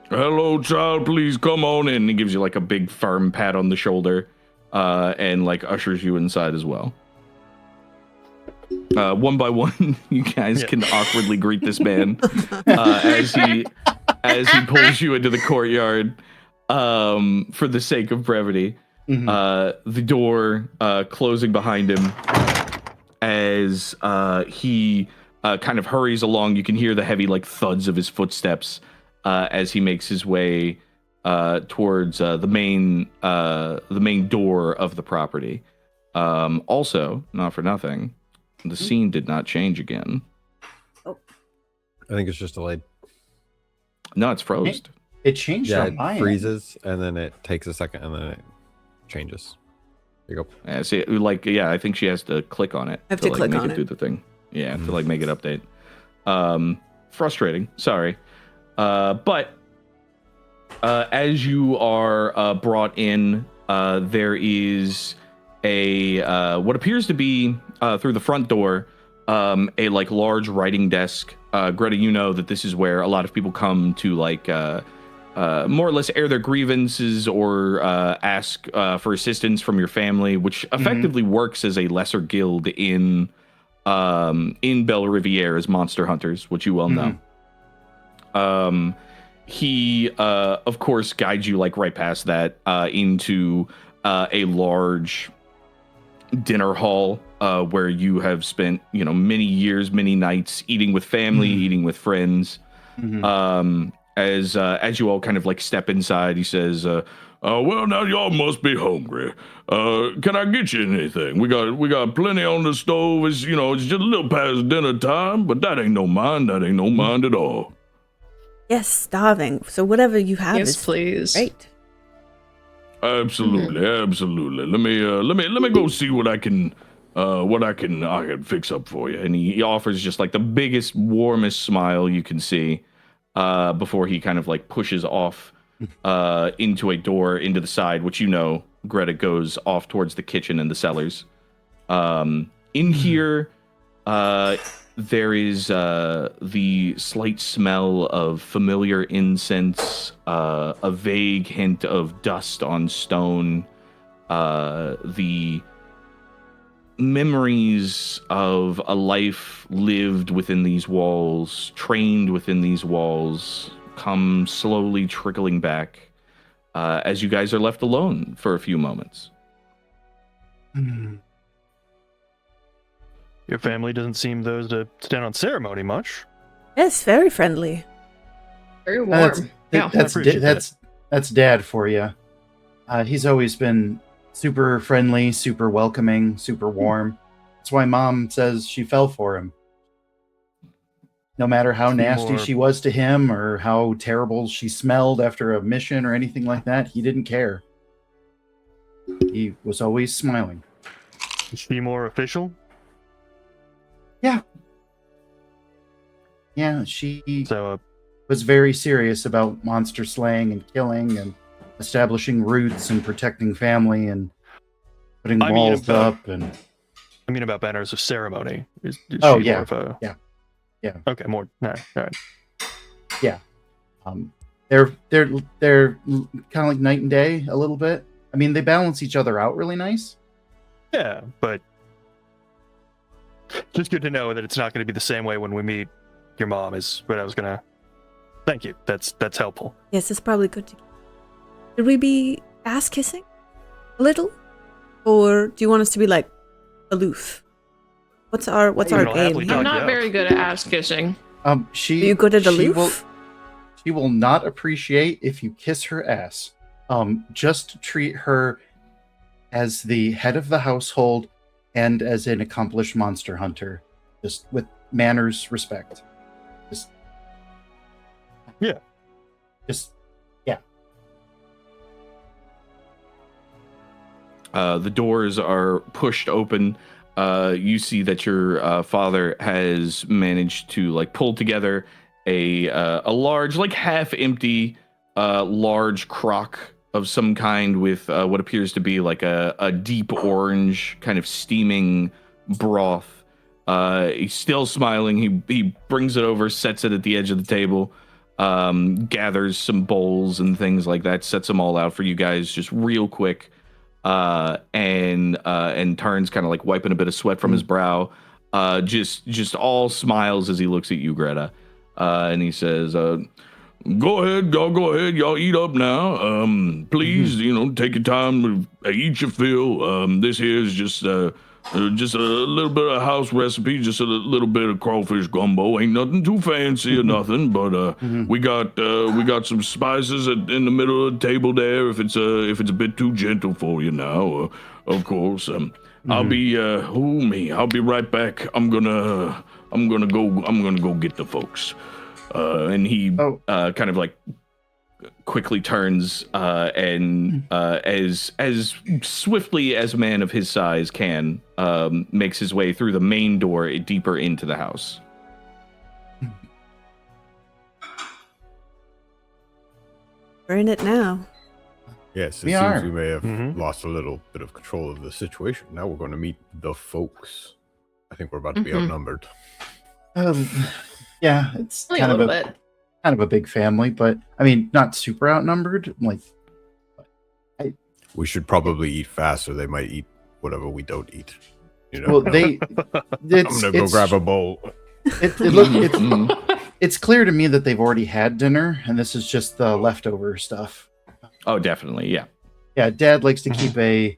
Hello, child. Please come on in. He gives you like a big firm pat on the shoulder, and like ushers you inside as well. One by one, you guys can awkwardly greet this man as he pulls you into the courtyard. For the sake of brevity, the door closing behind him as he kind of hurries along. You can hear the heavy like thuds of his footsteps as he makes his way towards the main door of the property. Also, not for nothing, the scene did not change again. I think it's just delayed. No, it's froze. It changed on my end. It freezes, and then it takes a second, and then it changes. There you go. Yeah, see, I think she has to click on it. I have to click make on it do the thing. Yeah, to make it update. Frustrating. Sorry. But as you are brought in, there is a what appears to be through the front door a like large writing desk. Greta, you know that this is where a lot of people come to more or less air their grievances or ask for assistance from your family, which effectively works as a lesser guild in Belle Riviere as monster hunters, which you well know. He, of course, guides you right past that into a large dinner hall where you have spent, many years, many nights eating with family, eating with friends. As you all kind of step inside, he says, well, now y'all must be hungry. Can I get you anything? We got plenty on the stove. It's just a little past dinner time, but that ain't no mind at all. Yes, starving. So whatever you have is please. Great. Absolutely. Let me go see what I can fix up for you. And he offers just the biggest, warmest smile you can see before he kind of pushes off into a door into the side, which Greta goes off towards the kitchen and the cellars. In here, there is the slight smell of familiar incense, a vague hint of dust on stone, the memories of a life lived within these walls, trained within these walls, come slowly trickling back as you guys are left alone for a few moments. Your family doesn't seem those to stand on ceremony much. Yes, very friendly. Very warm. That's Dad for you. He's always been super friendly, super welcoming, super warm. That's why Mom says she fell for him. No matter how nasty she was to him or how terrible she smelled after a mission or anything like that, he didn't care. He was always smiling. Is she more official? Yeah, she So, was very serious about monster slaying and killing and establishing roots and protecting family and putting walls up. And I mean about manners of ceremony. Is she yeah, more of a... yeah. Okay, more. All right. Yeah, they're kind of like night and day a little bit. I mean, they balance each other out really nice. Yeah, but just good to know that it's not going to be the same way when we meet your mom. Is what I was gonna. Thank you. That's helpful. Yes, it's probably good to. Should we be ass kissing a little, or do you want us to be like aloof? What's our game? I'm not very good at ass kissing. Are you good at aloof? She will not appreciate if you kiss her ass. Just treat her as the head of the household and as an accomplished monster hunter, just with manners, respect. Yeah. The doors are pushed open. You see that your father has managed to like pull together a large, like half empty, large crock of some kind with what appears to be like a deep orange kind of steaming broth. He's still smiling. He brings it over, sets it at the edge of the table, gathers some bowls and things like that, sets them all out for you guys just real quick. And turns, kind of like wiping a bit of sweat from his brow, just all smiles as he looks at you, Greta, and he says, "Go ahead, y'all eat up now. Please, take your time, eat your fill. This here is just a little bit of house recipe, just a little bit of crawfish gumbo. Ain't nothing too fancy or nothing, but we got some spices in the middle of the table there. If it's a bit too gentle for you now, of course. I'll be right back. I'm gonna go get the folks." And he kind of like quickly turns and as swiftly as a man of his size can, makes his way through the main door deeper into the house. We're in it now. Yes, it seems we may have lost a little bit of control of the situation. Now we're going to meet the folks. I think we're about to be outnumbered. Yeah, it's Only kind a of little bit. kind of a big family, but I mean, not super outnumbered. Like, We should probably eat fast, so they might eat whatever we don't eat. Well, I'm gonna go grab a bowl. It's clear to me that they've already had dinner, and this is just the leftover stuff. Oh, definitely, yeah. Yeah, Dad likes to keep a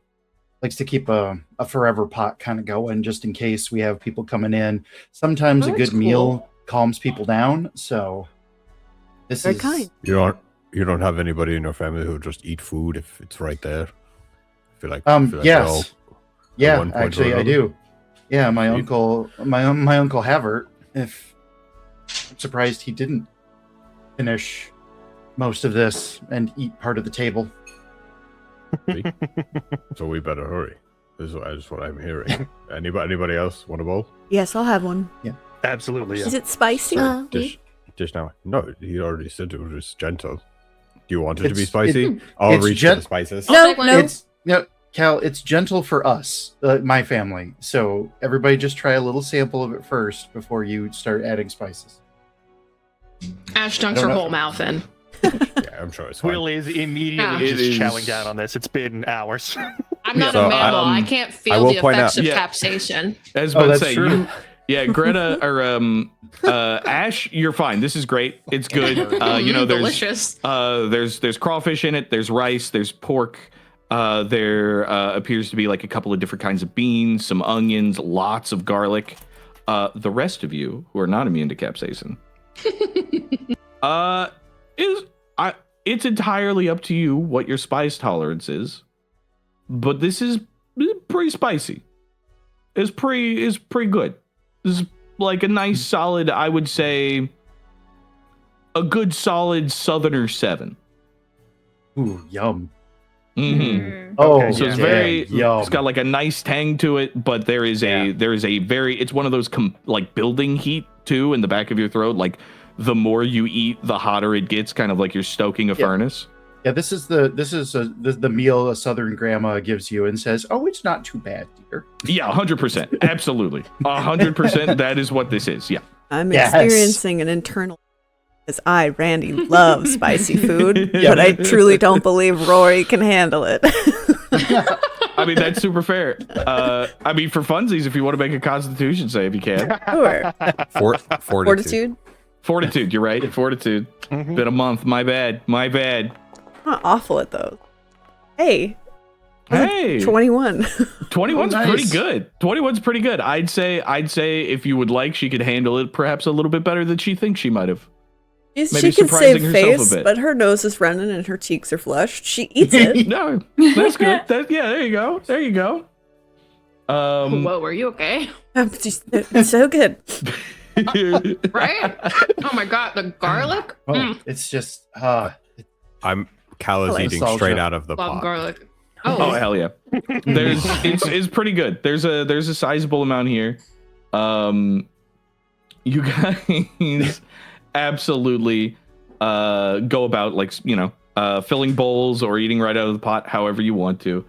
forever pot kind of going, just in case we have people coming in. Sometimes a good meal calms people down, so this is kind. You don't have anybody in your family who just eat food if it's right there? I feel like yes. Yeah, actually I do. Yeah, my uncle Havert, I'm surprised he didn't finish most of this and eat part of the table. So we better hurry. This is what I'm hearing. Anybody else want a bowl? Yes, I'll have one. Yeah. Absolutely, yeah. Is it spicy? Just now. No, he already said it was gentle. Do you want it to be spicy? I'll reach for the spices. No. Cal, it's gentle for us, my family. So everybody just try a little sample of it first before you start adding spices. Ash dunks her whole mouth in. Yeah, I'm sure it's fine. Will is immediately Yeah. just It is- chowing down on this. It's been hours. I'm not So, a mammal. I I can't feel will the point effects out- of Yeah. capsation. As Oh, I that's say, true. Greta or Ash, you're fine. This is great. It's good. There's Delicious. there's crawfish in it. There's rice. There's pork. There appears to be like a couple of different kinds of beans, some onions, lots of garlic. The rest of you who are not immune to capsaicin, it's entirely up to you what your spice tolerance is. But this is pretty spicy. It's pretty good. This is like a nice solid, I would say, a good solid Southerner 7. Ooh, yum. Mm-hmm. Oh, Okay, So it's yeah. very, yum. it's got like a nice tang to it, but there is a very, it's one of those like building heat too in the back of your throat. Like the more you eat, the hotter it gets, kind of like you're stoking a furnace. Yeah, this is the meal a Southern grandma gives you and says, "Oh, it's not too bad, dear." Yeah, 100%. Absolutely. 100%. That is what this is. Yeah. I'm Yes. experiencing an internal because I, Randy, love spicy food, Yeah. but I truly don't believe Rory can handle it. I mean, that's super fair. I mean, for funsies, if you want to make a constitution save, you can. Sure. Fortitude. Fortitude? Fortitude, you're right. Fortitude. Mhm. Been a month. My bad. My bad. I'm not awful at those. Hey. Hey. 21. 21's Oh, pretty nice. good. 21's pretty good. I'd say if you would like, she could handle it perhaps a little bit better than she thinks she might have. She Maybe can surprising save herself a face, bit. but her nose is running and her cheeks are flushed. She eats it. No, that's good. There you go. There you go. Whoa, are you okay? It's so good. Right? Oh my god, the garlic? Oh, it's just Cal is Hello. eating Nostalgia. straight out of the Love pot. garlic. Oh hell yeah. It's pretty good. There's a sizable amount here. You guys absolutely go about like filling bowls or eating right out of the pot however you want to.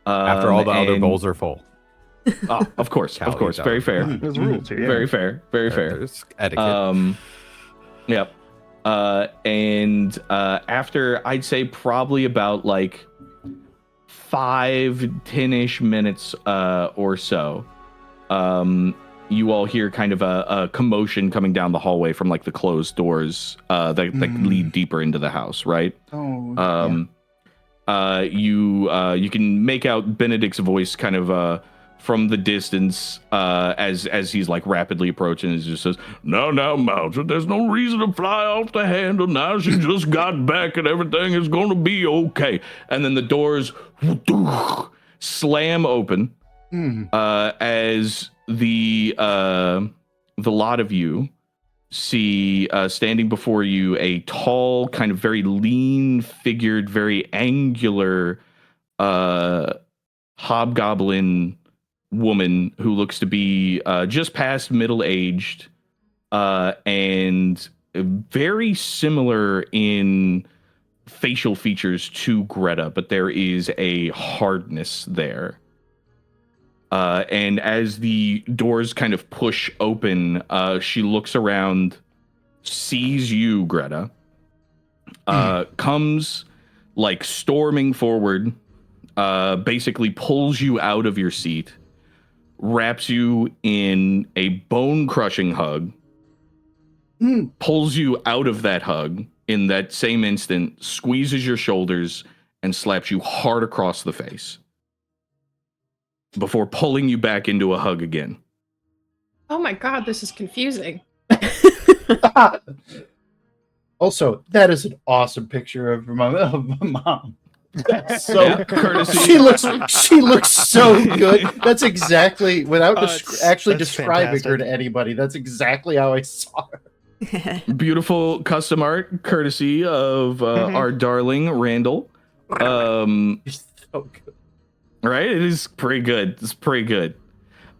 After all the other and- bowls are full. Oh, of course, Cal of course. eats out. Very fair. There's rules here. Yeah. Very fair. Very fair. There's etiquette. Yep. And after I'd say probably about like 5-10-ish minutes or so, you all hear kind of a commotion coming down the hallway from like the closed doors that lead deeper into the house, right? oh, You can make out Benedict's voice kind of from the distance as he's like rapidly approaching. He just says, "No, Mountain, there's no reason to fly off the handle. Now she just got back and everything is going to be okay." And then the doors slam open as the lot of you see standing before you a tall, kind of very lean figured, very angular hobgoblin woman who looks to be just past middle-aged and very similar in facial features to Greta, but there is a hardness there. And as the doors kind of push open, she looks around, sees you, Greta, comes like storming forward, basically pulls you out of your seat, wraps you in a bone-crushing hug, pulls you out of that hug in that same instant, squeezes your shoulders, and slaps you hard across the face before pulling you back into a hug again. Oh my god, this is confusing. Also, that is an awesome picture of my mom. So Yeah, courtesy. she looks so good. That's exactly without actually that's describing her fantastic. to anybody. That's exactly how I saw her. Beautiful custom art, courtesy of our darling Randall. She's so good. Right? It is pretty good. It's pretty good.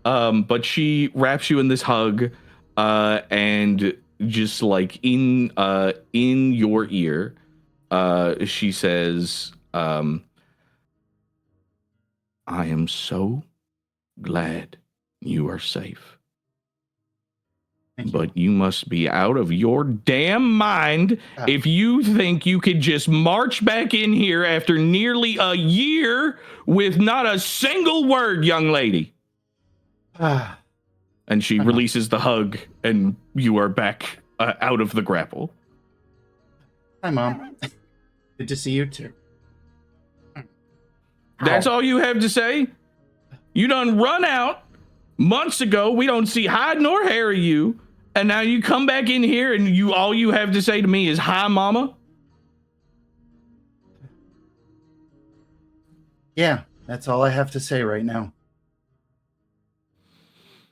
But she wraps you in this hug, and just like in your ear, she says, I am so glad you are safe. But you must be out of your damn mind if you think you could just march back in here after nearly a year with not a single word, young lady. And she releases the hug, and you are back out of the grapple. Hi, Mom. Good to see you, too. That's all you have to say? You done run out months ago. We don't see hide nor hair of you. And now you come back in here and all you have to say to me is, hi, mama? Yeah, that's all I have to say right now.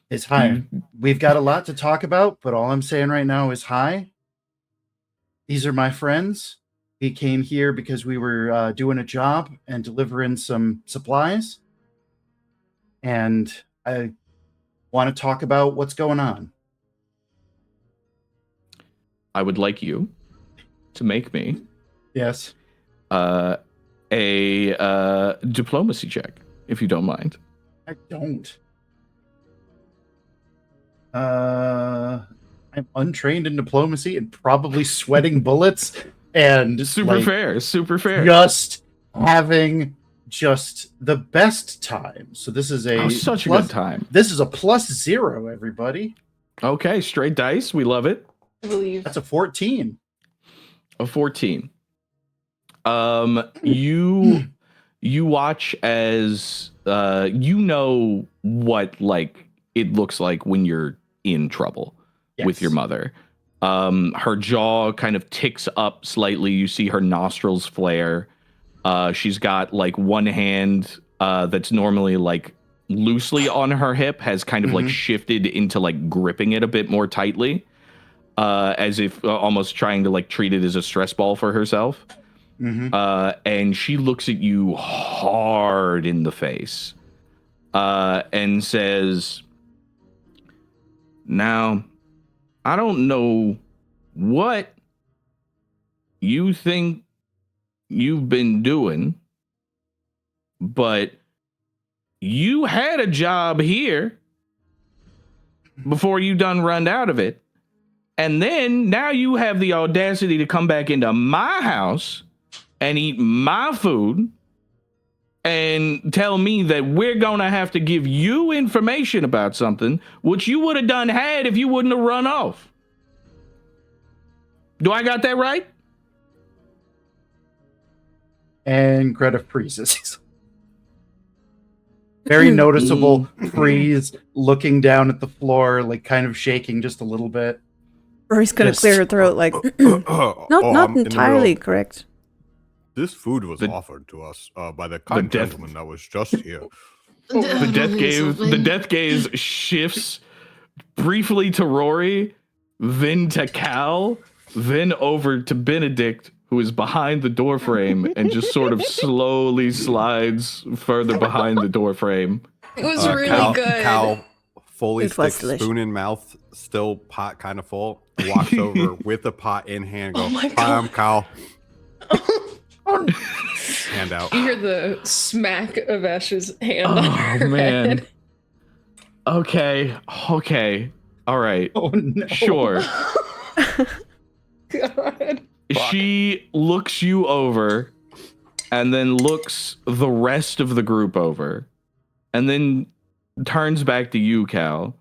Is hi. We've got a lot to talk about, but all I'm saying right now is hi. These are my friends. We came here because we were doing a job and delivering some supplies. And I want to talk about what's going on. I would like you to make me Yes. a diplomacy check, if you don't mind. I don't. I'm untrained in diplomacy and probably sweating bullets and Super fair. Just having just the best time. So this is such a good time. This is a +0, everybody. Okay, straight dice. We love it. I believe. That's a 14. A 14. You watch as you know what like it looks like when you're in trouble with your mother. Her jaw kind of ticks up slightly. You see her nostrils flare. She's got like one hand that's normally like loosely on her hip has kind of like shifted into like gripping it a bit more tightly. As if almost trying to like treat it as a stress ball for herself. And she looks at you hard in the face and says, now, I don't know what you think you've been doing, but you had a job here before you done run out of it. And then now you have the audacity to come back into my house and eat my food and tell me that we're going to have to give you information about something which you would have done if you wouldn't have run off. Do I got that right? And Greta freezes. Very noticeable freeze, looking down at the floor, like kind of shaking just a little bit. Rori's gonna clear her throat, like, not entirely correct. This food was offered to us by the kind gentleman that was just here. The death gaze shifts briefly to Rori, then to Cal, then over to Benedict, who is behind the door frame and just sort of slowly slides further behind the door frame. It was really good. Cal fully sticks spoon in mouth, still pot kind of full, walks over with the pot in hand, go, hi, I'm Cal. Hand out. You hear the smack of Ashe's hand on her man. head. Okay. All right. Oh, no. Sure. God. She looks you over and then looks the rest of the group over and then turns back to you, Cal,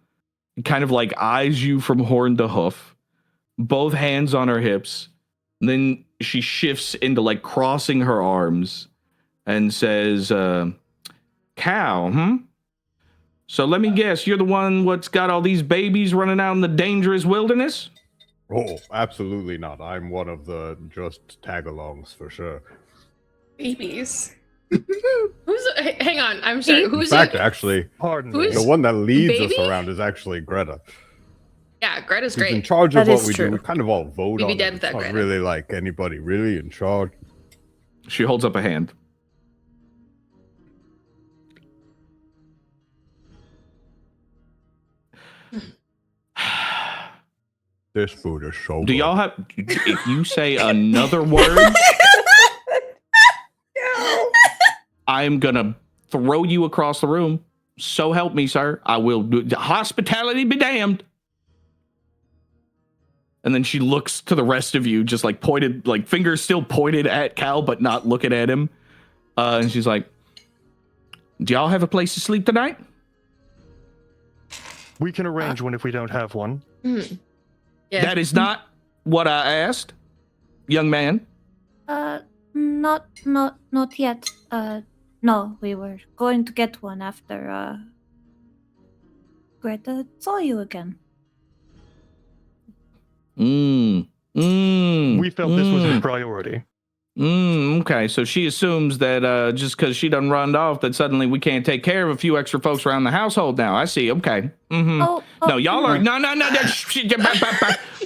kind of like eyes you from horn to hoof, both hands on her hips. And then she shifts into like crossing her arms and says, Cal, So let me guess, you're the one what's got all these babies running out in the dangerous wilderness? Oh, absolutely not. I'm one of the just tag-alongs for sure. Babies. Hang on, I'm sorry. In fact, actually, the one that leads us around is actually Greta. Yeah, Greta's She's great. in charge of what we do. We kind of all vote We'd on be dead it. without It's not Greta. really like anybody really in charge. She holds up a hand. This food is so good. Do y'all have... If you say another word... I'm gonna throw you across the room. So help me, sir. I will do hospitality be damned. And then she looks to the rest of you, just like pointed, like fingers still pointed at Cal, but not looking at him. And she's like, do y'all have a place to sleep tonight? We can arrange one if we don't have one. Yeah. That is not what I asked, young man. Not yet. No, we were going to get one after, Greta saw you again. We felt this was a priority. Okay, so she assumes that just because she done run off, that suddenly we can't take care of a few extra folks around the household now. I see. Okay. No, y'all are no.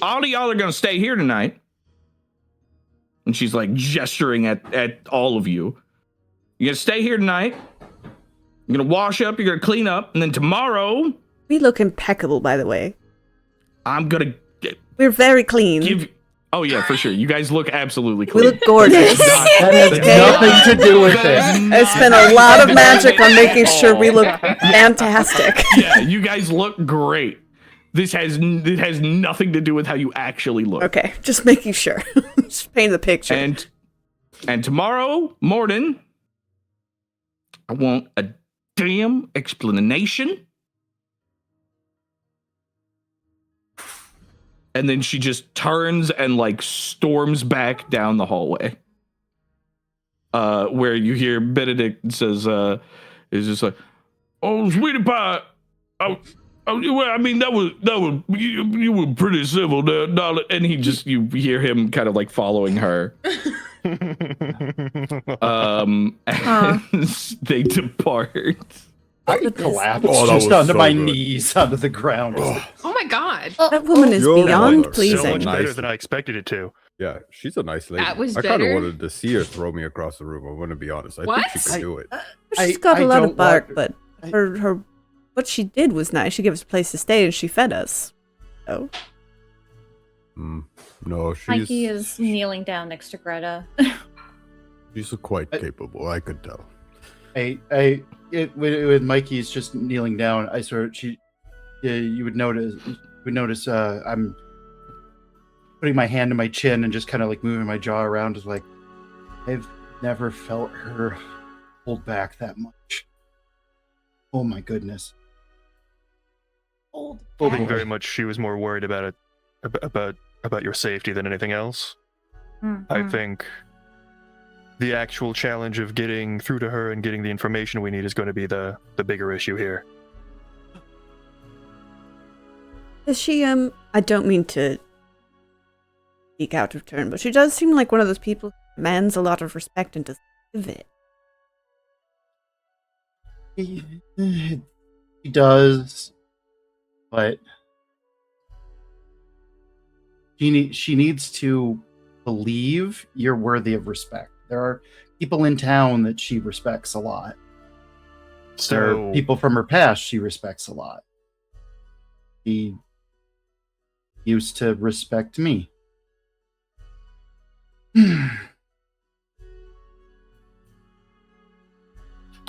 All of y'all are gonna stay here tonight. And she's like gesturing at all of you. You're gonna stay here tonight. You're gonna wash up. You're gonna clean up, and then tomorrow. We look impeccable, by the way. I'm gonna. We're very clean. Oh yeah, for sure. You guys look absolutely clean. We look gorgeous. That has nothing to do with it. I spent a lot of magic on making sure we look fantastic. Yeah, you guys look great. This has nothing to do with how you actually look. Okay, just making sure. Just paint the picture. And tomorrow morning, I want a damn explanation. And then she just turns and like storms back down the hallway. Where you hear Benedict says, is just like, oh, sweetie pie. Well, I mean, that was you were pretty civil there, darling. And you hear him kind of like following her. As they depart. I collapsed just onto my knees onto the ground. Oh my god. That woman is beyond So pleasing. much better than I expected it to. Yeah, she's a nice lady. That was I kind of better. wanted to see her throw me across the room. I want to be honest. I What? think she could do it. She's got a I lot don't of bark, want- but her what she did was nice. She gave us a place to stay and she fed us. So No, she's Mykie is kneeling down next to Greta. she's quite capable. I could tell. With Mikey's just kneeling down, I sort of you would notice I'm putting my hand to my chin and just kind of like moving my jaw around, just like I've never felt her hold back that much. Oh my goodness. I think very much she was more worried about your safety than anything else. I think the actual challenge of getting through to her and getting the information we need is going to be the bigger issue here. is she I don't mean to speak out of turn, but she does seem like one of those people who demands a lot of respect and doesn't give it. He does, but she needs to believe you're worthy of respect. There are people in town that she respects a lot. There are people from her past she respects a lot. She used to respect me.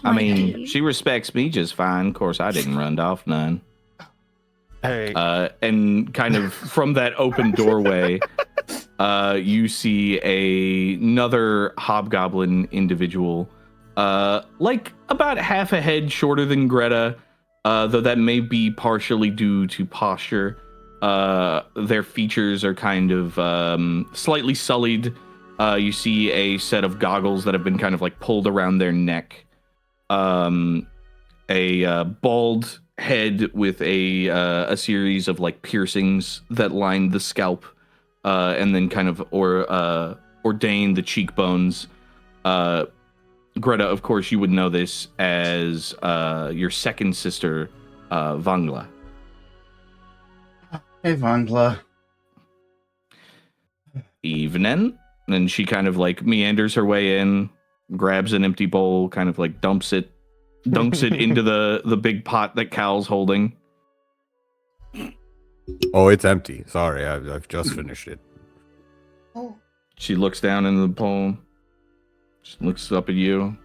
I mean, she respects me just fine. Of course, I didn't run off none. Hey. And kind of from that open doorway, you see another hobgoblin individual, like about half a head shorter than Greta, though that may be partially due to posture. Their features are kind of slightly sullied. You see a set of goggles that have been kind of like pulled around their neck. A bald head with a series of like piercings that line the scalp, and then kind of ordain the cheekbones. Greta, of course, you would know this as your second sister, Vangla. Hey, Vangla. Evening. And she kind of like meanders her way in, grabs an empty bowl, kind of like dunks it into the big pot that Cal's holding. Oh, it's empty. Sorry, I've just finished it. She looks down into the bowl. She looks up at you.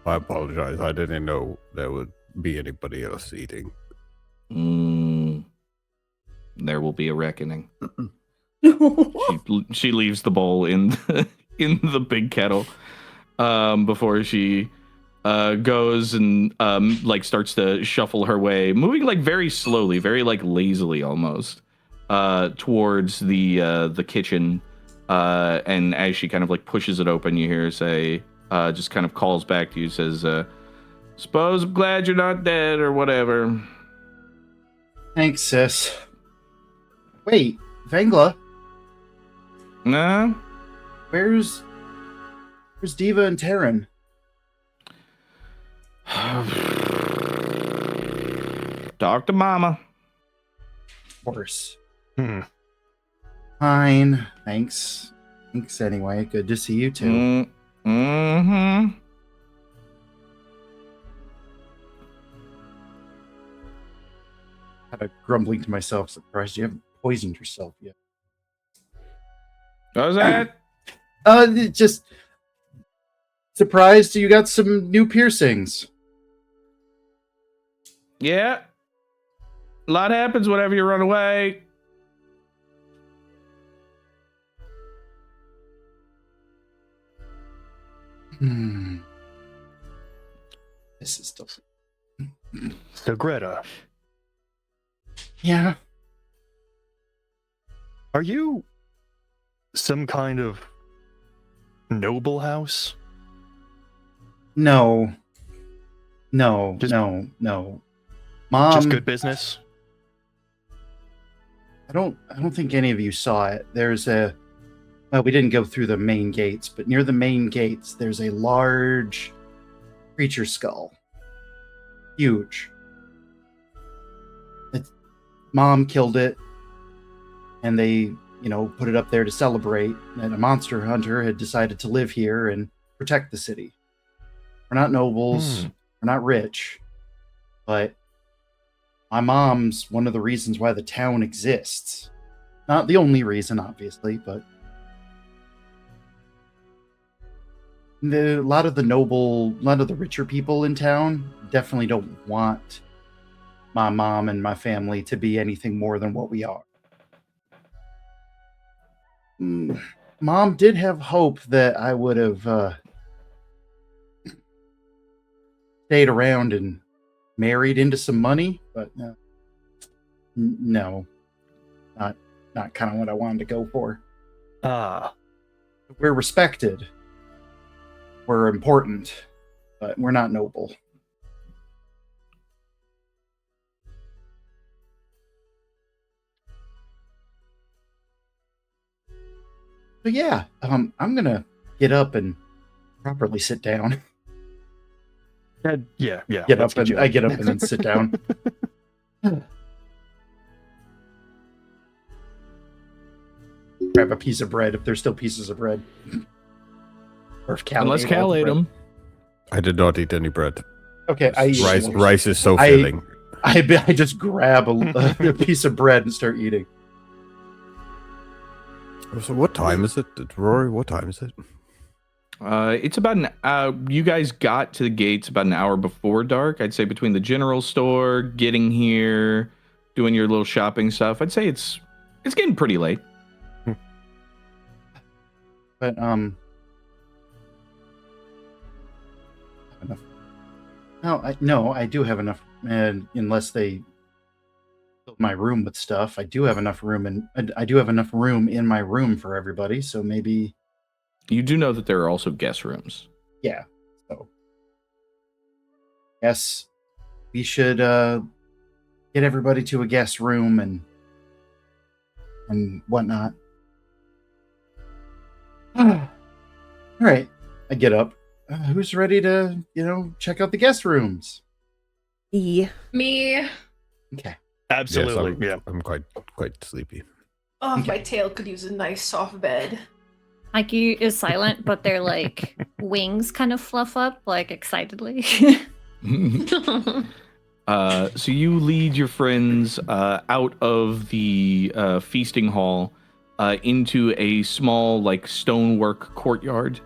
I apologize. I didn't know there would be anybody else eating. There will be a reckoning. She leaves the bowl in the big kettle before she goes and like starts to shuffle her way, moving like very slowly, very like lazily almost towards the kitchen. And as she kind of like pushes it open, you hear her say, just kind of calls back to you, says, "Suppose I'm glad you're not dead or whatever." Thanks, sis. Wait, Vangla, Nah. where's Diva and Terran? Talk to Mama. Worse. Hmm. Fine. Thanks. Thanks anyway. Good to see you too. Mm-hmm. Kind of grumbling to myself, surprised you haven't poisoned yourself yet. What was that? Just surprised you got some new piercings. Yeah. A lot happens whenever you run away. This is still. So Greta, Yeah. are you some kind of noble house? No. Just- No. Mom. Just good business? I don't think any of you saw it. There's a well, we didn't go through the main gates, but near the main gates there's a large creature skull. Huge. Mom killed it, and they, put it up there to celebrate. And a monster hunter had decided to live here and protect the city. We're not nobles, we're not rich, but my mom's one of the reasons why the town exists. Not the only reason, obviously, but a lot of the richer people in town definitely don't want my mom and my family to be anything more than what we are. Mom did have hope that I would have stayed around and married into some money, but no, not kind of what I wanted to go for. We're respected, we're important, but we're not noble. But yeah, I'm gonna get up and properly sit down. Yeah. Get up and I get up and then sit down. Grab a piece of bread if there's still pieces of bread. Or if Cal Unless ate Cal all the ate bread. them. I did not eat any bread. Okay, I eat Rice is so I- filling. I just grab a piece of bread and start eating. So what time is it, Rory? What time is it? It's about you guys got to the gates about an hour before dark. I'd say between the general store, getting here, doing your little shopping stuff. I'd say it's getting pretty late. But enough. No, I do have enough. And unless they fill my room with stuff, I do have enough room, and I do have enough room in my room for everybody. So maybe, You do know that there are also guest rooms. yeah. So, yes, we should get everybody to a guest room and whatnot. All right, I get up. Who's ready to, check out the guest rooms? Yeah. Me. Okay. Absolutely, Yes, I'm quite sleepy. Oh, Okay. my tail could use a nice soft bed. Mykie is silent, but their like wings kind of fluff up like excitedly. So you lead your friends out of the feasting hall into a small like stonework courtyard.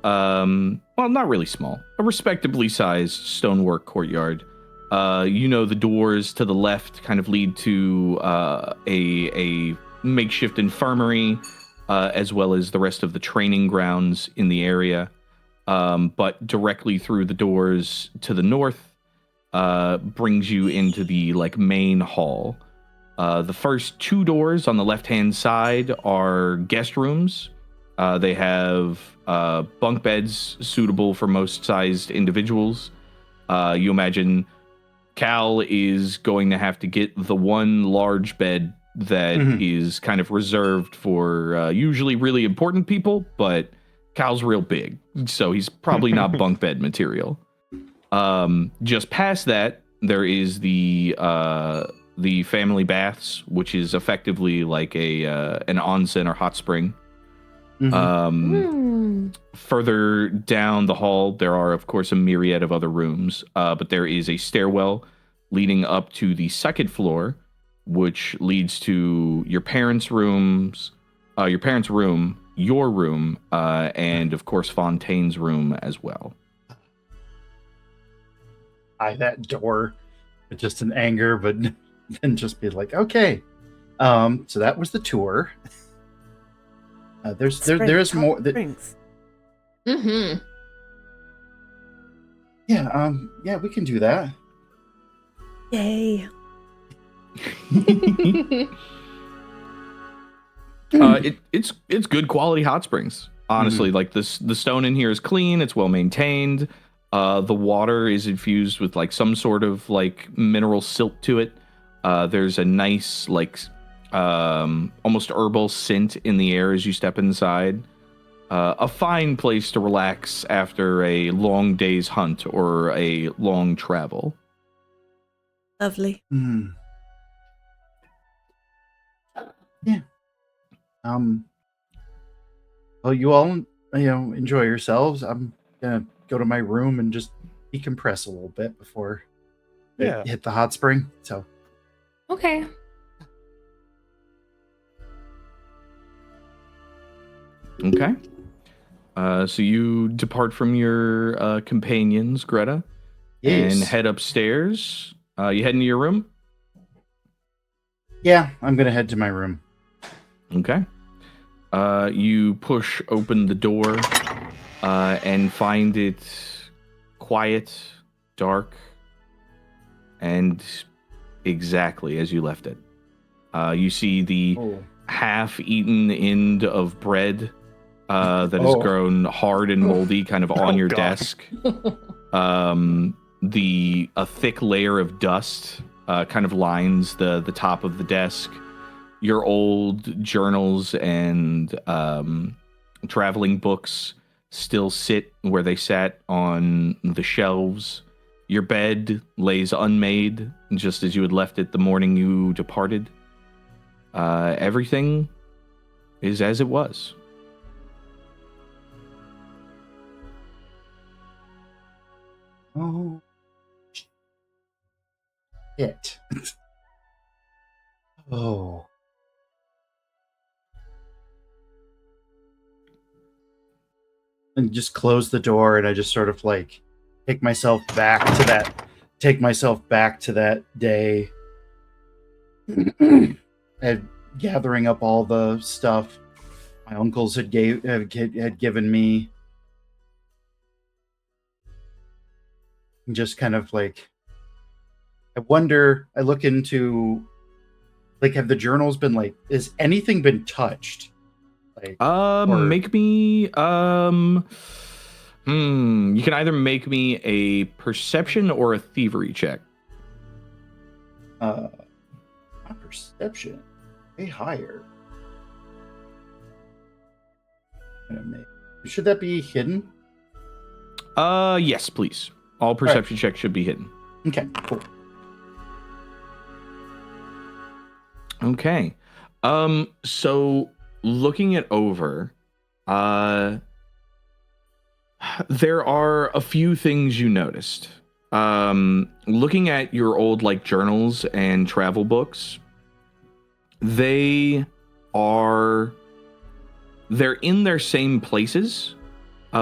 well, not really small, a respectably sized stonework courtyard. The doors to the left kind of lead to a makeshift infirmary, as well as the rest of the training grounds in the area. But directly through the doors to the north brings you into the main hall. The first two doors on the left-hand side are guest rooms. They have bunk beds suitable for most sized individuals. You imagine Cal is going to have to get the one large bed that is kind of reserved for usually really important people, but Cal's real big, so he's probably not bunk bed material. Just past that, there is the family baths, which is effectively like an onsen or hot spring. Further down the hall, there are, of course, a myriad of other rooms, but there is a stairwell leading up to the second floor, which leads to your parents' rooms, your room, and, of course, Fontaine's room as well. That door, just in anger, but then just be like, okay. So that was the tour. There's more. Yeah, we can do that. Yay. It's good quality hot springs. Honestly, the stone in here is clean. It's well maintained. The water is infused with some sort of mineral silt to it. There's a nice almost herbal scent in the air as you step inside. A fine place to relax after a long day's hunt or a long travel. Lovely. Yeah. Well, you all, enjoy yourselves. I'm gonna go to my room and just decompress a little bit before I hit the hot spring. So. Okay. Okay. So you depart from your companions, Greta, and head upstairs. You head into your room? Yeah, I'm going to head to my room. Okay. You push open the door and find it quiet, dark, and exactly as you left it. You see the half-eaten end of bread that has grown hard and moldy kind of on your desk. A thick layer of dust kind of lines the top of the desk. Your old journals and traveling books still sit where they sat on the shelves. Your bed lays unmade, just as you had left it the morning you departed. Everything is as it was. Oh, shit. Oh. And just close the door, and I just sort of take myself back to that day. And gathering up all the stuff my uncles had given me. And just kind of I look into, have the journals been has anything been touched? Make me, you can either make me a perception or a thievery check. My perception, way higher. Should that be hidden? Yes, please. All perception checks should be hidden. Okay, cool. Okay. So looking it over, there are a few things you noticed. Looking at your old journals and travel books, they're in their same places,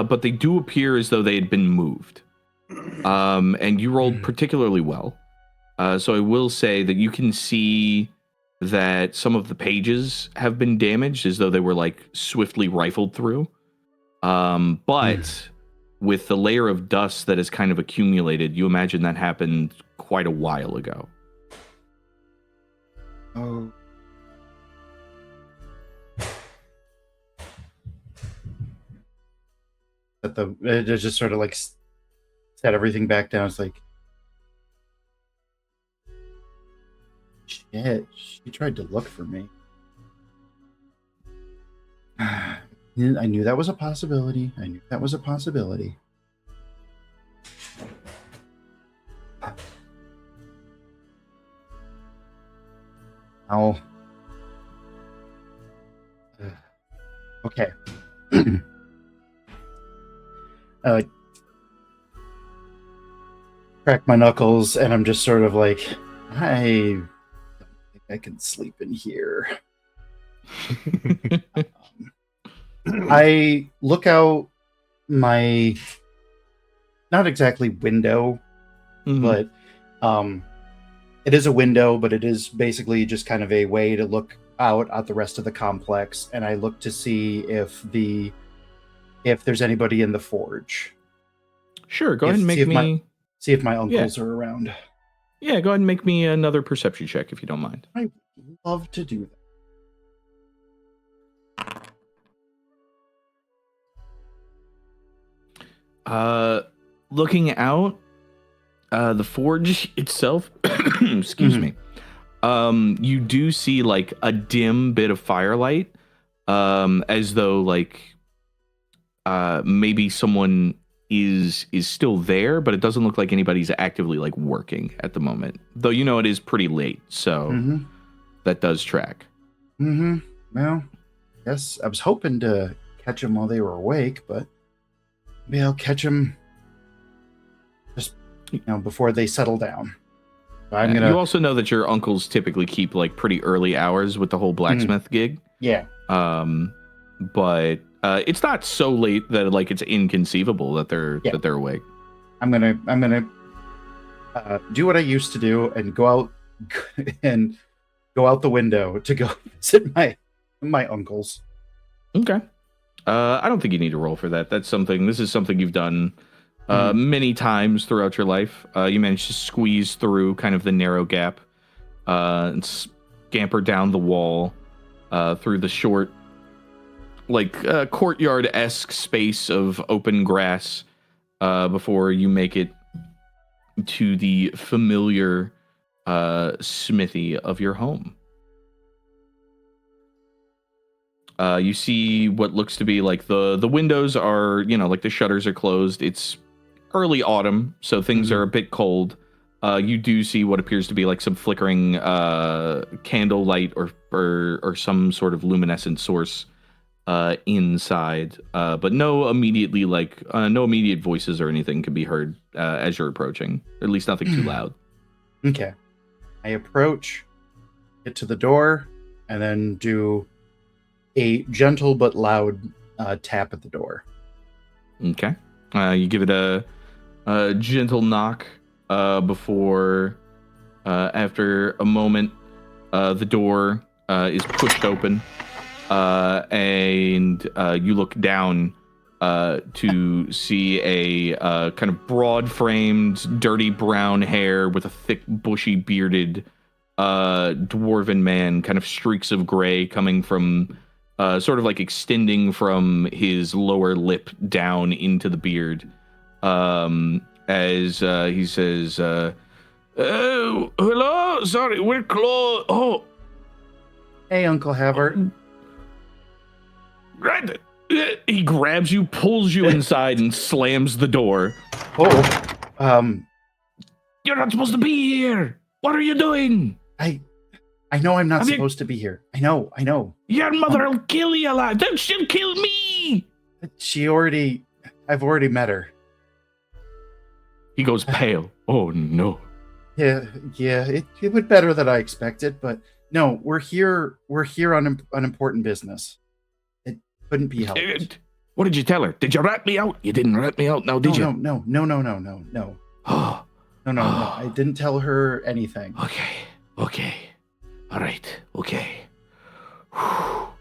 but they do appear as though they had been moved. And you rolled particularly well. So I will say that you can see that some of the pages have been damaged as though they were like swiftly rifled through. But with the layer of dust that has kind of accumulated, you imagine that happened quite a while ago. Oh. But it just sort of like set everything back down. It's like, shit, she tried to look for me. I knew that was a possibility. Oh. Okay. Crack my knuckles, and I'm just sort of like, I don't think I can sleep in here. I look out my, not exactly window, but it is a window, but it is basically just kind of a way to look out at the rest of the complex, and I look to see if there's anybody in the forge. Sure, go ahead and make me... See if my uncles are around. Yeah, go ahead and make me another perception check if you don't mind. I love to do that. Looking out, the forge itself, excuse me, you do see like a dim bit of firelight, as though like maybe someone is still there, but it doesn't look like anybody's actively like working at the moment. Though you know it is pretty late, so that does track. Well, yes, I was hoping to catch them while they were awake, but maybe I'll catch them just before they settle down. So You also know that your uncles typically keep like pretty early hours with the whole blacksmith gig. Yeah. But it's not so late that like it's inconceivable that they're awake. I'm gonna do what I used to do and go out the window to go visit my uncles. Okay. I don't think you need to roll for that. This is something you've done many times throughout your life. You managed to squeeze through kind of the narrow gap and scamper down the wall through the short courtyard-esque space of open grass before you make it to the familiar smithy of your home. You see what looks to be like the windows are, like the shutters are closed. It's early autumn, so things are a bit cold. You do see what appears to be like some flickering candle light or some sort of luminescent source inside, but no immediate voices or anything can be heard as you're approaching. At least nothing too loud. Okay. I approach, get to the door, and then do a gentle but loud tap at the door. Okay. You give it a gentle knock before, after a moment, the door is pushed open. And you look down to see a kind of broad-framed, dirty brown hair with a thick, bushy, bearded dwarven man, kind of streaks of gray coming from, sort of like extending from his lower lip down into the beard. As he says, "Oh, hello, sorry, we're closed. Oh, hey, Uncle Havert." Right. He grabs you, pulls you inside, and slams the door. Oh, you're not supposed to be here. What are you doing? I know I'm not supposed to be here. I know. Your mother will kill you alive. Then she'll kill me. I've already met her. He goes pale. Oh no. Yeah. It went better than I expected, but no, we're here on important business. It couldn't be helped. What did you tell her? Did you rat me out? You didn't rat me out now, did you? No. Oh, No. I didn't tell her anything. okay. All right, okay. Oh,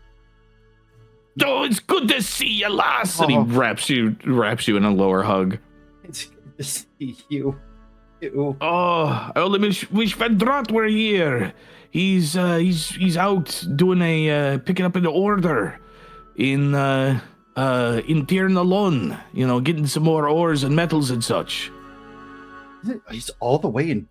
it's good to see you, lass. And he wraps you in a lower hug. It's good to see you. Ew. Oh, I only wish Vendrat were here. He's out doing picking up an order in Tirnalon, getting some more ores and metals and such. He's all the way in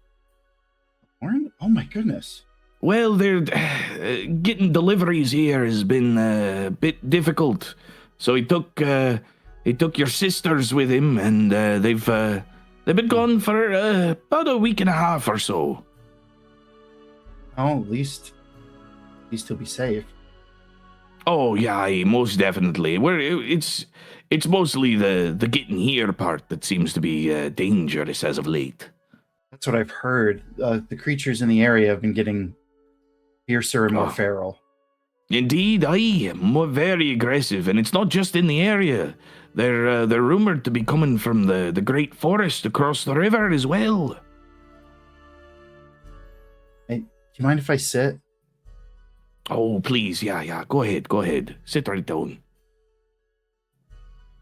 Warren? Oh my goodness. Well, they're getting deliveries here has been a bit difficult. So he took your sisters with him, and they've been gone for about a week and a half or so. Oh, at least he'll be safe. Oh yeah, most definitely. It's mostly the getting here part that seems to be dangerous as of late. That's what I've heard. The creatures in the area have been getting fiercer and more feral. Indeed, more very aggressive, and it's not just in the area. They're rumored to be coming from the great forest across the river as well. Hey, do you mind if I sit? Oh, please, yeah. Go ahead. Sit right down.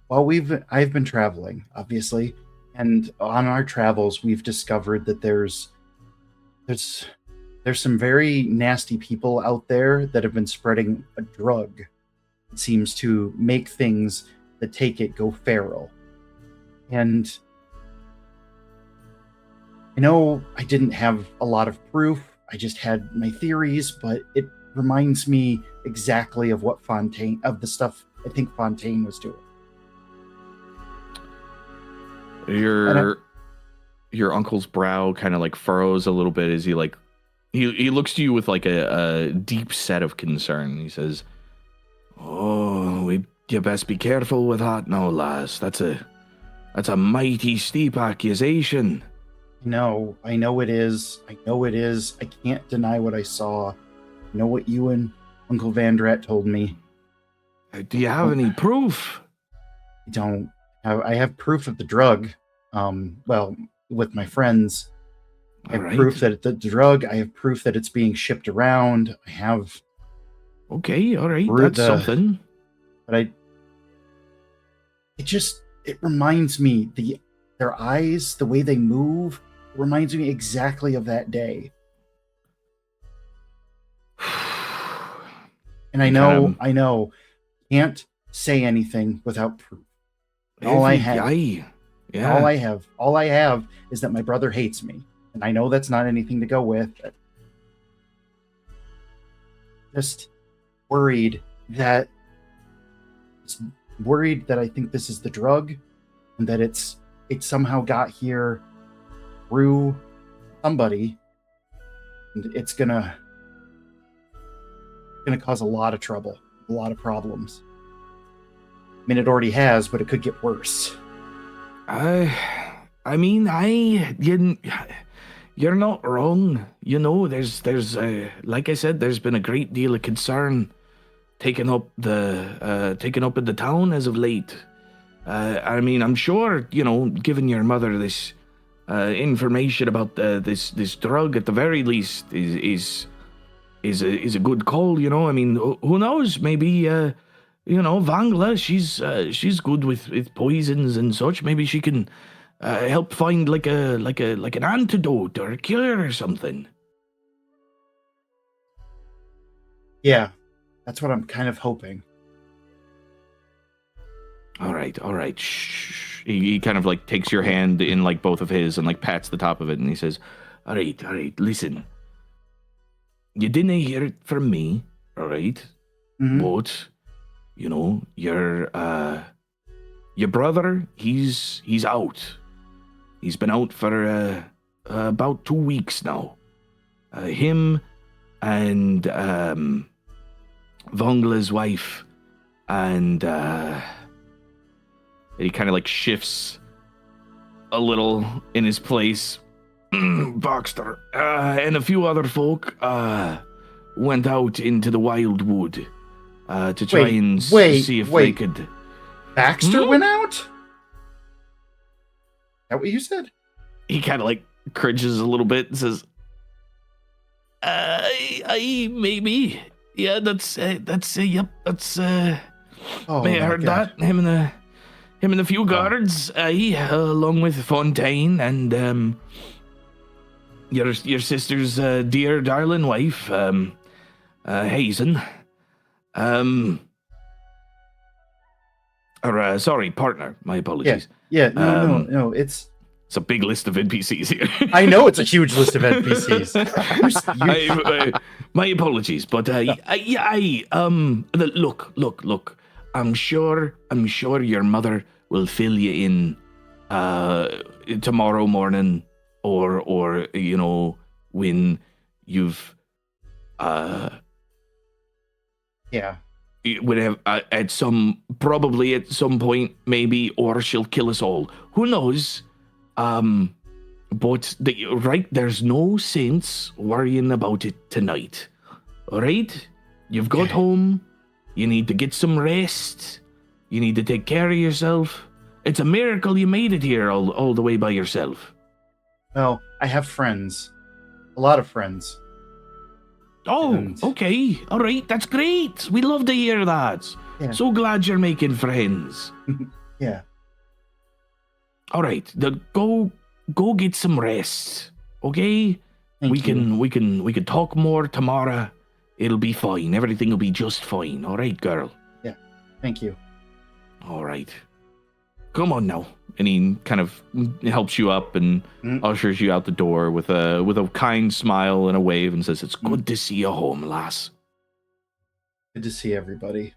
Well, I've been traveling, obviously, and on our travels, we've discovered that there's some very nasty people out there that have been spreading a drug. It seems to make things that take it go feral. And I know I didn't have a lot of proof. I just had my theories, but it reminds me exactly of the stuff I think Fontaine was doing. Your uncle's brow kind of like furrows a little bit as he looks to you with like a deep set of concern. He says, "Oh, you best be careful with that now, lass. That's a mighty steep accusation." No, I know it is. I can't deny what I saw. I know what you and Uncle Vandrat told me. Do you have any proof? I don't. I have proof of the drug. Well, with my friends. I have proof that the drug. I have proof that it's being shipped around. I have. Okay, all right, that's something. But it reminds me their eyes, the way they move, reminds me exactly of that day. And I know, can't say anything without proof. All I have is that my brother hates me. And I know that's not anything to go with. Just worried that I think this is the drug, and that it somehow got here through somebody, and it's gonna cause a lot of trouble, a lot of problems. I mean, it already has, but it could get worse. You're not wrong. There's like I said, there's been a great deal of concern taken up in the town as of late. I'm sure, giving your mother this information about this drug at the very least is a good call. Who knows? Maybe Vangla, she's good with poisons and such. Maybe she can help find like an antidote or a cure or something. Yeah, that's what I'm kind of hoping. All right. Shh. He kind of like takes your hand in like both of his and like pats the top of it, and he says, all right, listen. You didn't hear it from me, all right? Mm-hmm. But, your brother, he's out. He's been out for about 2 weeks now. Him and Vongla's wife, and he kind of like shifts a little in his place. Baxter and a few other folk went out into the wildwood to try and see if they could. Baxter went out? Is that what you said? He kind of like cringes a little bit and says, maybe. Yeah, yep, that's, Oh, may I my heard God. that. Him and the few guards, along with Fontaine and, your sister's, dear darling wife, Hazen. Sorry, partner. My apologies. Yeah, no. It's a big list of NPCs here. I know it's a huge list of NPCs. My apologies, but look. I'm sure your mother will fill you in tomorrow morning, or when you've would have at some point maybe, or she'll kill us all. Who knows? But there's no sense worrying about it tonight. All right? You've got home. You need to get some rest. You need to take care of yourself. It's a miracle you made it here all the way by yourself. No, I have friends. A lot of friends. Oh, okay. All right. That's great. We love to hear that. Yeah. So glad you're making friends. Yeah. All right. Go get some rest. Okay? Thank you. We can talk more tomorrow. It'll be fine. Everything will be just fine. All right, girl. Yeah. Thank you. All right. Come on now. And he kind of helps you up and ushers you out the door with a kind smile and a wave and says, "It's good to see you home, lass." Good to see everybody.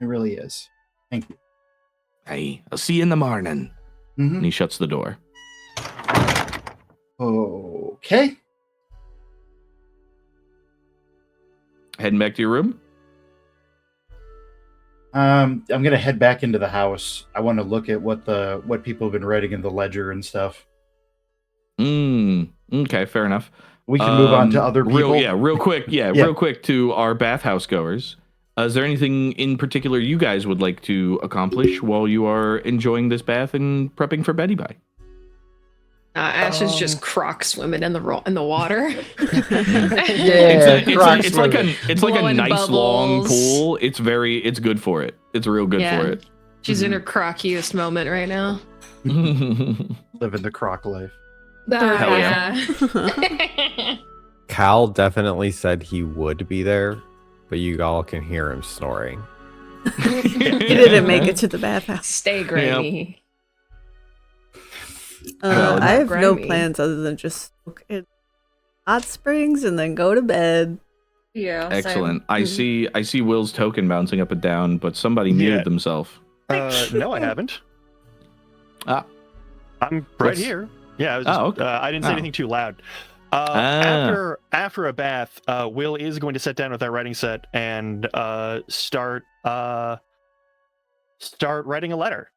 It really is. Thank you. Hey, I'll see you in the morning. And he shuts the door. Okay. Heading back to your room? I'm gonna head back into the house. I want to look at what people have been writing in the ledger and stuff. Okay, fair enough. We can move on to other people. Real quick to our bathhouse goers. Is there anything in particular you guys would like to accomplish while you are enjoying this bath and prepping for Betty Bye? Ash is just croc swimming in the water. It's like a nice bubbles. long pool. It's good for it. It's real good for it. She's in her crockiest moment right now. Living the croc life. Hell yeah. Cal definitely said he would be there, but you all can hear him snoring. He didn't make it to the bathhouse. Stay grimy. I have no grimy. plans other than just soak in hot springs and then go to bed. Yeah. Excellent. I see Will's token bouncing up and down, but somebody muted themselves. No, I haven't. I'm right here. Yeah, I was just, okay. I didn't say anything too loud. After a bath, Will is going to sit down with that writing set and start writing a letter.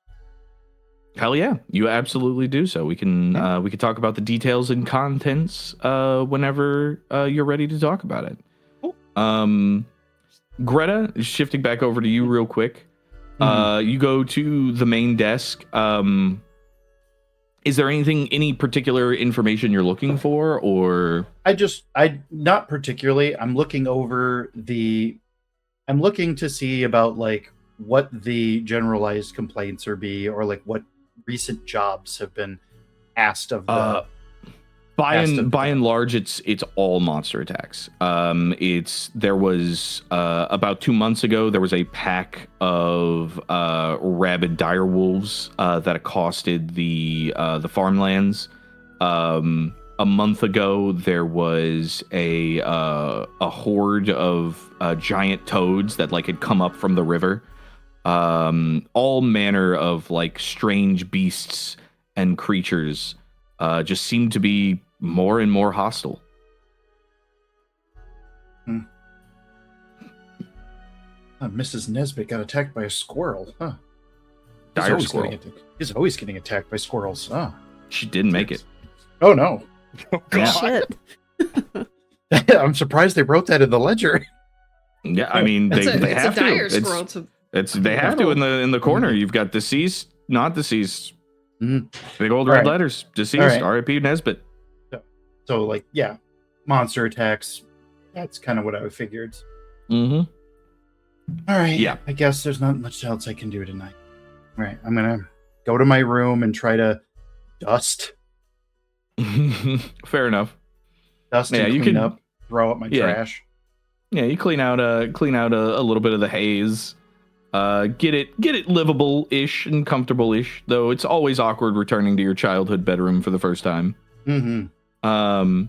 Hell yeah, you absolutely do so. We can talk about the details and contents whenever you're ready to talk about it. Cool. Greta, shifting back over to you real quick. You go to the main desk. Is there any particular information you're looking for, or? I not particularly. I'm looking to see about like what the generalized complaints be, or like what recent jobs have been asked of the. By and large, it's all monster attacks. There was about 2 months ago there was a pack of rabid direwolves that accosted the farmlands. A month ago there was a horde of giant toads that had come up from the river. All manner of strange beasts and creatures just seem to be more and more hostile. Mrs. Nesbitt got attacked by a squirrel. Huh. Dire squirrel. He's always getting attacked by squirrels. Oh. She didn't make it. Oh no. Oh, God. Shit. I'm surprised they wrote that in the ledger. Yeah, I mean, they have it's a dire to. squirrel. It's a They have to in the corner. You've got deceased, not deceased. Mhm. Big old All red right. letters. Deceased. All right. R.I.P. Nesbitt. So like, yeah, monster attacks. That's kind of what I figured. Mm-hmm. All right. Yeah. I guess there's not much else I can do tonight. All right. I'm gonna go to my room and try to dust Fair enough. and you clean can up, throw up my Yeah. trash. Yeah, you clean out a little bit of the haze. Get it livable-ish and comfortable-ish, though it's always awkward returning to your childhood bedroom for the first time. Mm-hmm.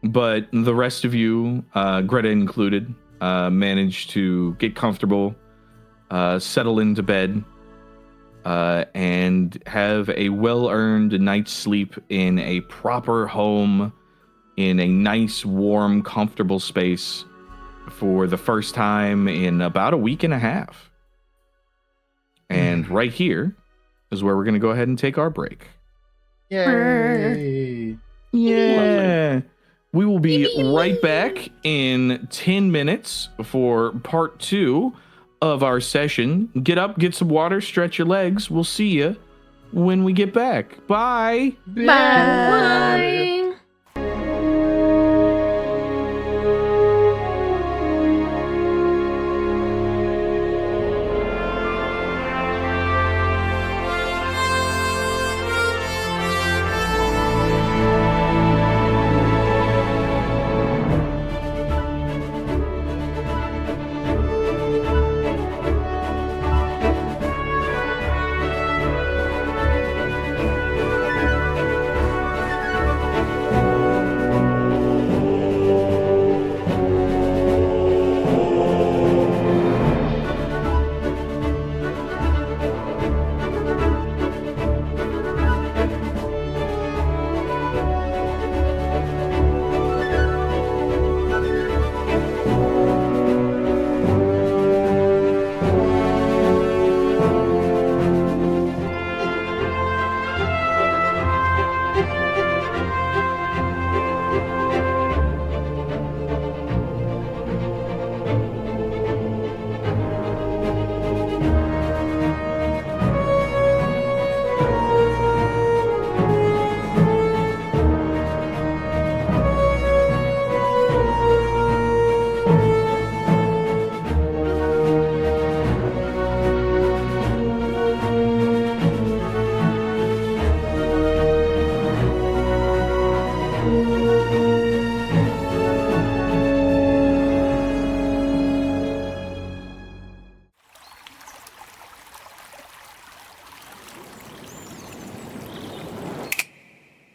But the rest of you, Greta included, managed to get comfortable, settle into bed, and have a well-earned night's sleep in a proper home, in a nice, warm, comfortable space for the first time in about a week and a half. And right here is where we're going to go ahead and take our break. Yay! Yeah. We will be right back in 10 minutes for part 2 of our session. Get up, get some water, stretch your legs. We'll see you when we get back. Bye. Bye.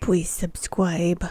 Please subscribe.